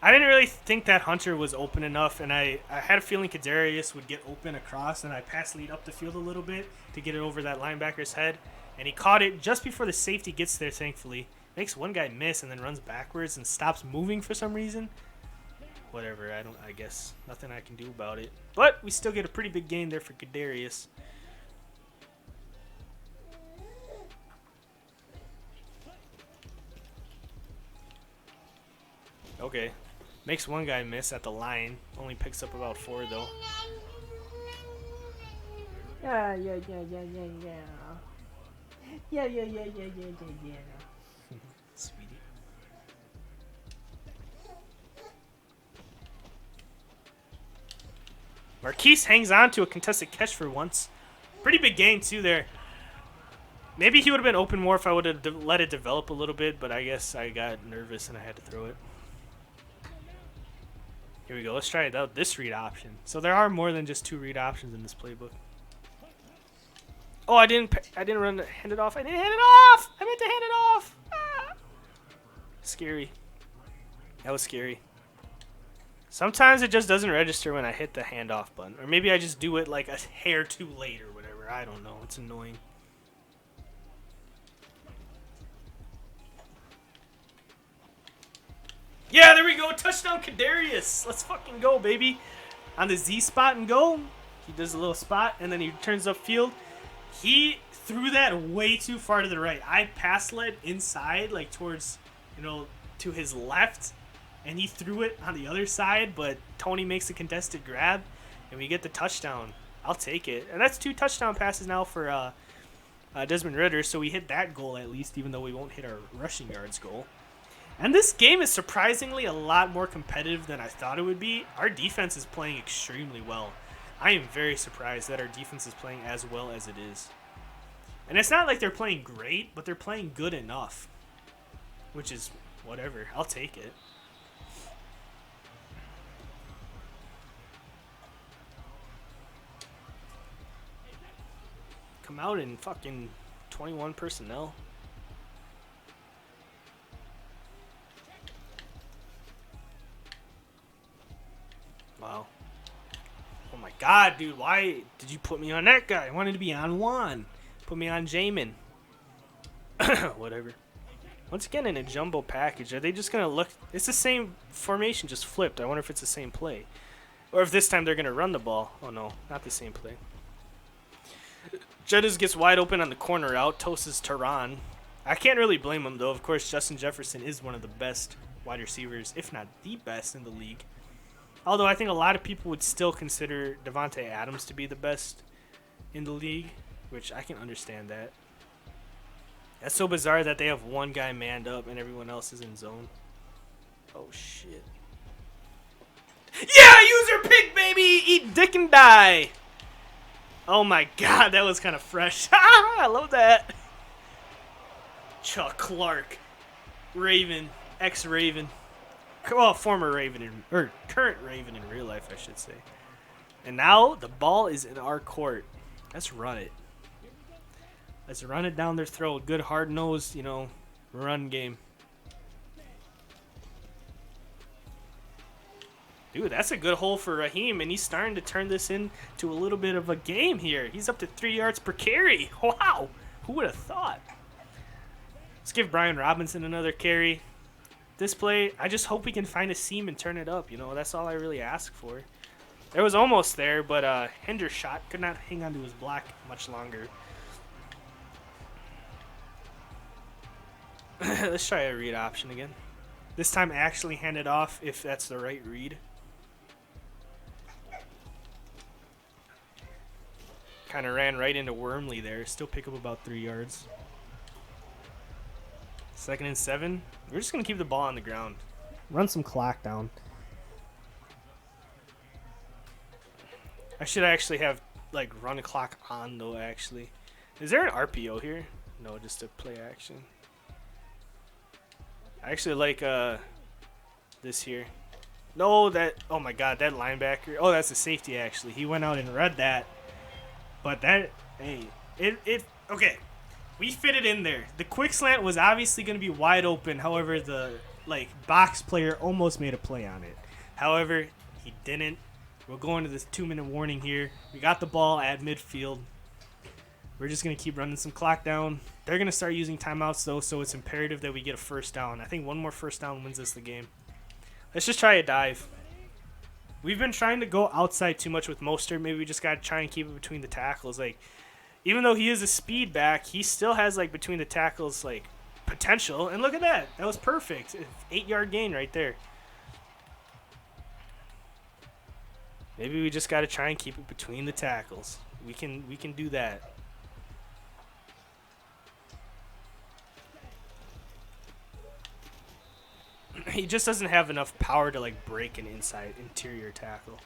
Speaker 1: I didn't really think that Hunter was open enough, and I had a feeling Kadarius would get open across, and I passed lead up the field a little bit to get it over that linebacker's head, and he caught it just before the safety gets there, thankfully. Makes one guy miss and then runs backwards and stops moving for some reason. Whatever, I guess nothing I can do about it. But we still get a pretty big gain there for Kadarius. Okay. Makes one guy miss at the line. Only picks up about 4 though.
Speaker 2: Yeah.
Speaker 1: Sweetie. Marquise hangs on to a contested catch for once. Pretty big gain too there. Maybe he would have been open more if I would have let it develop a little bit, but I guess I got nervous and I had to throw it. Here we go. Let's try it out. This read option. So there are more than just 2 read options in this playbook. Oh, I didn't hand it off. I didn't hand it off. I meant to hand it off. Ah. Scary. That was scary. Sometimes it just doesn't register when I hit the handoff button, or maybe I just do it like a hair too late or whatever. I don't know. It's annoying. Yeah, there we go. Touchdown, Kadarius. Let's fucking go, baby. On the Z spot and go. He does a little spot, and then he turns upfield. He threw that way too far to the right. I pass led inside, like towards, to his left, and he threw it on the other side, but Tony makes a contested grab, and we get the touchdown. I'll take it. And that's 2 touchdown passes now for Desmond Ridder, so we hit that goal at least, even though we won't hit our rushing yards goal. And this game is surprisingly a lot more competitive than I thought it would be. Our defense is playing extremely well. I am very surprised that our defense is playing as well as it is. And it's not like they're playing great, but they're playing good enough. Which is whatever. I'll take it. Come out in fucking 21 personnel. Wow. Oh my god, dude. Why did you put me on that guy? I wanted to be on Juan. Put me on Jamin. Whatever. Once again, in a jumbo package, are they just going to look? It's the same formation, just flipped. I wonder if it's the same play. Or if this time they're going to run the ball. Oh, no, not the same play. Jettas gets wide open on the corner out. Tosses Tehran. I can't really blame him, though. Of course, Justin Jefferson is one of the best wide receivers, if not the best in the league. Although I think a lot of people would still consider Devontae Adams to be the best in the league, which I can understand that. That's so bizarre that they have one guy manned up and everyone else is in zone. Oh, shit. Yeah, user pick, baby! Eat dick and die! Oh, my God, that was kind of fresh. I love that. Chuck Clark. Raven. Ex-Raven. Well, former Raven, or current Raven in real life, I should say. And now the ball is in our court. Let's run it. Let's run it down their throat. Good hard-nosed, run game. Dude, that's a good hole for Raheem, and he's starting to turn this into a little bit of a game here. He's up to 3 yards per carry. Wow. Who would have thought? Let's give Brian Robinson another carry. This play, I just hope we can find a seam and turn it up. That's all I really ask for. It was almost there, but Hendershot could not hang on to his block much longer. Let's try a read option again. This time actually hand it off if that's the right read. Kind of ran right into Wormley there. Still pick up about 3 yards. 2nd and 7. We're just going to keep the ball on the ground. Run some clock down. I should actually have, run the clock on, though, actually. Is there an RPO here? No, just a play action. I actually like this here. No, oh my God, that linebacker. Oh, that's a safety, actually. He went out and read that. But okay. We fit it in there. The quick slant was obviously going to be wide open. However, the box player almost made a play on it. However, he didn't. We're going to this 2-minute warning here. We got the ball at midfield. We're just going to keep running some clock down. They're going to start using timeouts, though, so it's imperative that we get a first down. I think one more first down wins us the game. Let's just try a dive. We've been trying to go outside too much with Mostert. Maybe we just got to try and keep it between the tackles. Even though he is a speed back, he still has, between the tackles, potential. And look at that. That was perfect. 8-yard gain right there. Maybe we just got to try and keep it between the tackles. We can do that. He just doesn't have enough power to break an interior tackle.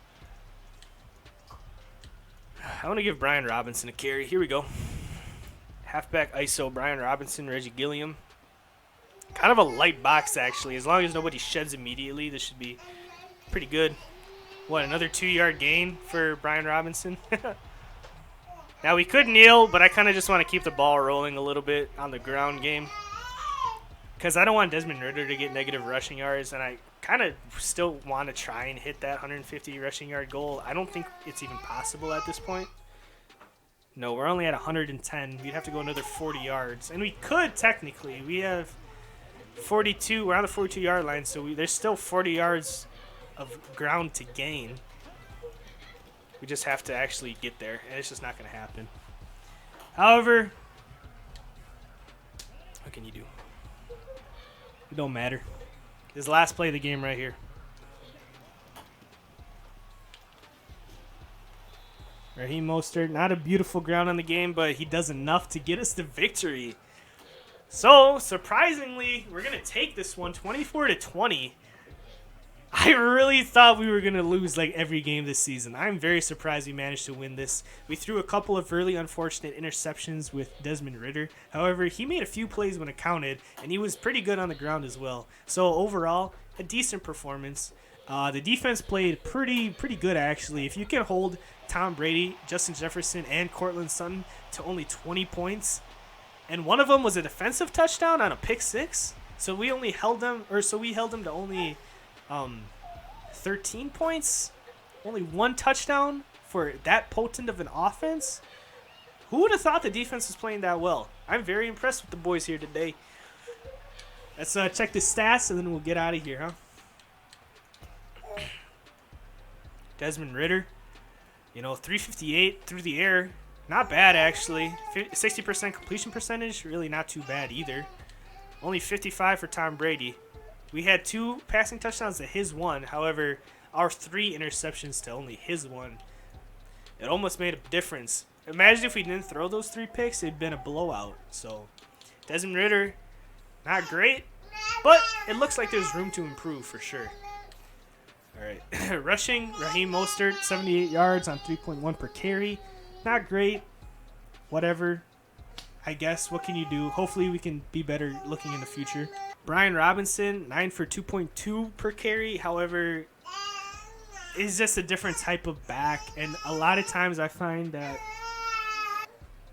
Speaker 1: I want to give Brian Robinson a carry. Here we go. Halfback ISO, Brian Robinson, Reggie Gilliam. Kind of a light box, actually. As long as nobody sheds immediately, this should be pretty good. What, another 2-yard gain for Brian Robinson? Now, we could kneel, but I kind of just want to keep the ball rolling a little bit on the ground game. Because I don't want Desmond Ridder to get negative rushing yards, and I kind of still want to try and hit that 150 rushing yard goal. I don't think it's even possible at this point. No, we're only at 110. We'd have to go another 40 yards. And we could, technically. We have 42. We're on the 42-yard line, so there's still 40 yards of ground to gain. We just have to actually get there, and it's just not going to happen. However, what can you do? It don't matter. This last play of the game right here. Raheem Mostert, not a beautiful ground on the game, but he does enough to get us the victory. So, surprisingly, we're going to take this one 24-20. I really thought we were going to lose every game this season. I'm very surprised we managed to win this. We threw a couple of really unfortunate interceptions with Desmond Ridder. However, he made a few plays when it counted, and he was pretty good on the ground as well. So overall, a decent performance. The defense played pretty good, actually. If you can hold Tom Brady, Justin Jefferson, and Cortland Sutton to only 20 points, and one of them was a defensive touchdown on a pick six, so we held them to only 13 points, only one touchdown for that potent of an offense. Who would have thought the defense was playing that well? I'm very impressed with the boys here today. Let's check the stats and then we'll get out of here, huh? Desmond Ridder, 358 through the air. Not bad, actually. 60% completion percentage, really not too bad either. Only 55 for Tom Brady. We had 2 passing touchdowns to his 1. However, our 3 interceptions to only his 1. It almost made a difference. Imagine if we didn't throw those 3 picks, it'd been a blowout. So, Desmond Ridder, not great, but it looks like there's room to improve for sure. All right, rushing, Raheem Mostert, 78 yards on 3.1 per carry. Not great, whatever. I guess, what can you do? Hopefully we can be better looking in the future. Brian Robinson, 9 for 2.2 per carry. However, it's just a different type of back. And a lot of times I find that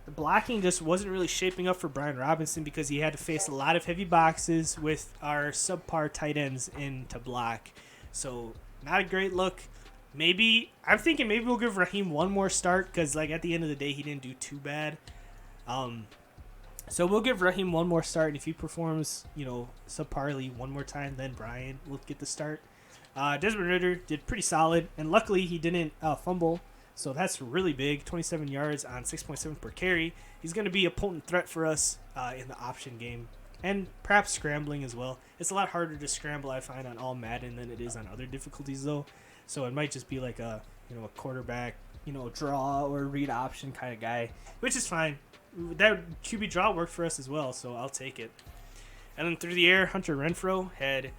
Speaker 1: the blocking just wasn't really shaping up for Brian Robinson because he had to face a lot of heavy boxes with our subpar tight ends in to block. So, not a great look. I'm thinking maybe we'll give Raheem one more start because, at the end of the day, he didn't do too bad. So we'll give Raheem one more start, and if he performs, subparly one more time, then Brian will get the start. Desmond Ridder did pretty solid, and luckily he didn't fumble, so that's really big. 27 yards on 6.7 per carry. He's going to be a potent threat for us in the option game, and perhaps scrambling as well. It's a lot harder to scramble, I find, on all Madden than it is on other difficulties, though. So it might just be like a quarterback, draw or read option kind of guy, which is fine. That QB draw worked for us as well, so I'll take it. And then through the air, Hunter Renfrow had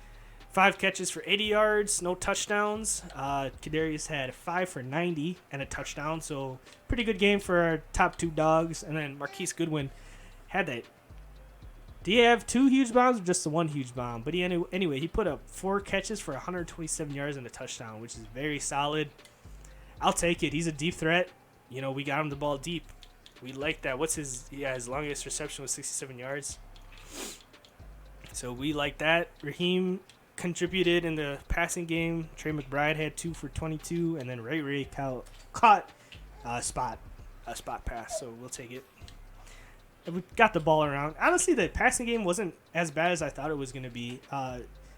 Speaker 1: 5 catches for 80 yards, no touchdowns. Kadarius had 5 for 90 and a touchdown, so pretty good game for our top 2 dogs. And then Marquise Goodwin had that. Did he have 2 huge bombs or just the 1 huge bomb? But anyway, he put up 4 catches for 127 yards and a touchdown, which is very solid. I'll take it. He's a deep threat. We got him the ball deep. We like that. His longest reception was 67 yards. So we like that. Raheem contributed in the passing game. Trey McBride had 2 for 22, and then Ray caught a spot pass. So we'll take it. And we got the ball around. Honestly, the passing game wasn't as bad as I thought it was going to be.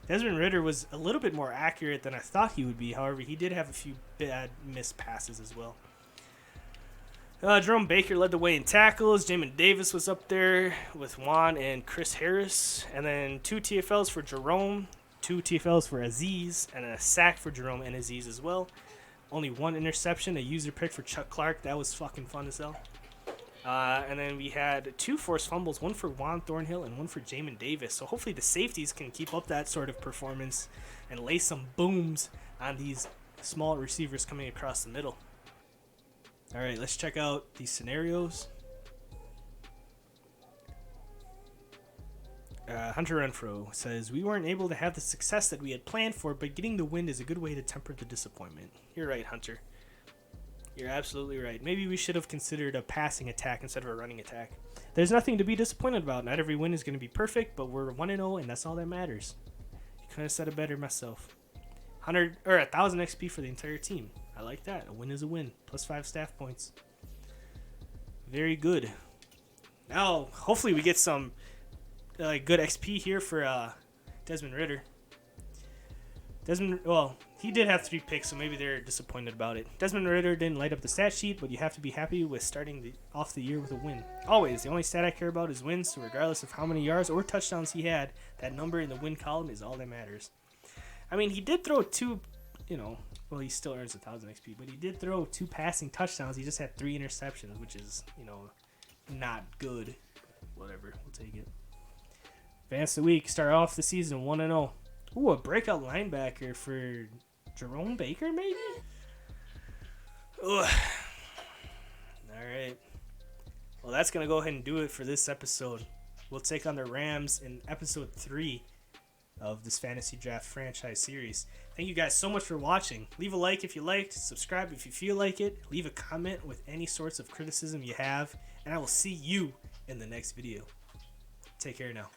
Speaker 1: Desmond Ridder was a little bit more accurate than I thought he would be. However, he did have a few bad missed passes as well. Jerome Baker led the way in tackles. Jamin Davis was up there with Juan and Chris Harris. And then 2 TFLs for Jerome, 2 TFLs for Aziz, and a sack for Jerome and Aziz as well. Only 1 interception, a user pick for Chuck Clark. That was fucking fun as hell. And then we had 2 forced fumbles, 1 for Juan Thornhill and 1 for Jamin Davis. So hopefully the safeties can keep up that sort of performance and lay some booms on these small receivers coming across the middle. All right, let's check out these scenarios. Hunter Renfrow says, we weren't able to have the success that we had planned for, but getting the win is a good way to temper the disappointment. You're right, Hunter. You're absolutely right. Maybe we should have considered a passing attack instead of a running attack. There's nothing to be disappointed about. Not every win is going to be perfect, but we're 1-0, and that's all that matters. You couldn't have said it better myself. 1,000 XP for the entire team. I like that. A win is a win. Plus 5 staff points. Very good. Now, hopefully we get some good XP here for Desmond Ridder. He did have 3 picks, so maybe they're disappointed about it. Desmond Ridder didn't light up the stat sheet, but you have to be happy with starting off the year with a win. Always, the only stat I care about is wins, so regardless of how many yards or touchdowns he had, that number in the win column is all that matters. I mean, he did throw 2, he still earns 1,000 XP, but he did throw 2 passing touchdowns. He just had 3 interceptions, which is, not good. Whatever, we'll take it. Advance the week, start off the season 1-0. Ooh, a breakout linebacker for Jerome Baker, maybe? Ugh. All right. Well, that's going to go ahead and do it for this episode. We'll take on the Rams in episode 3 of this Fantasy Draft franchise series. Thank you guys so much for watching. Leave a like if you liked. Subscribe if you feel like it. Leave a comment with any sorts of criticism you have. And I will see you in the next video. Take care now.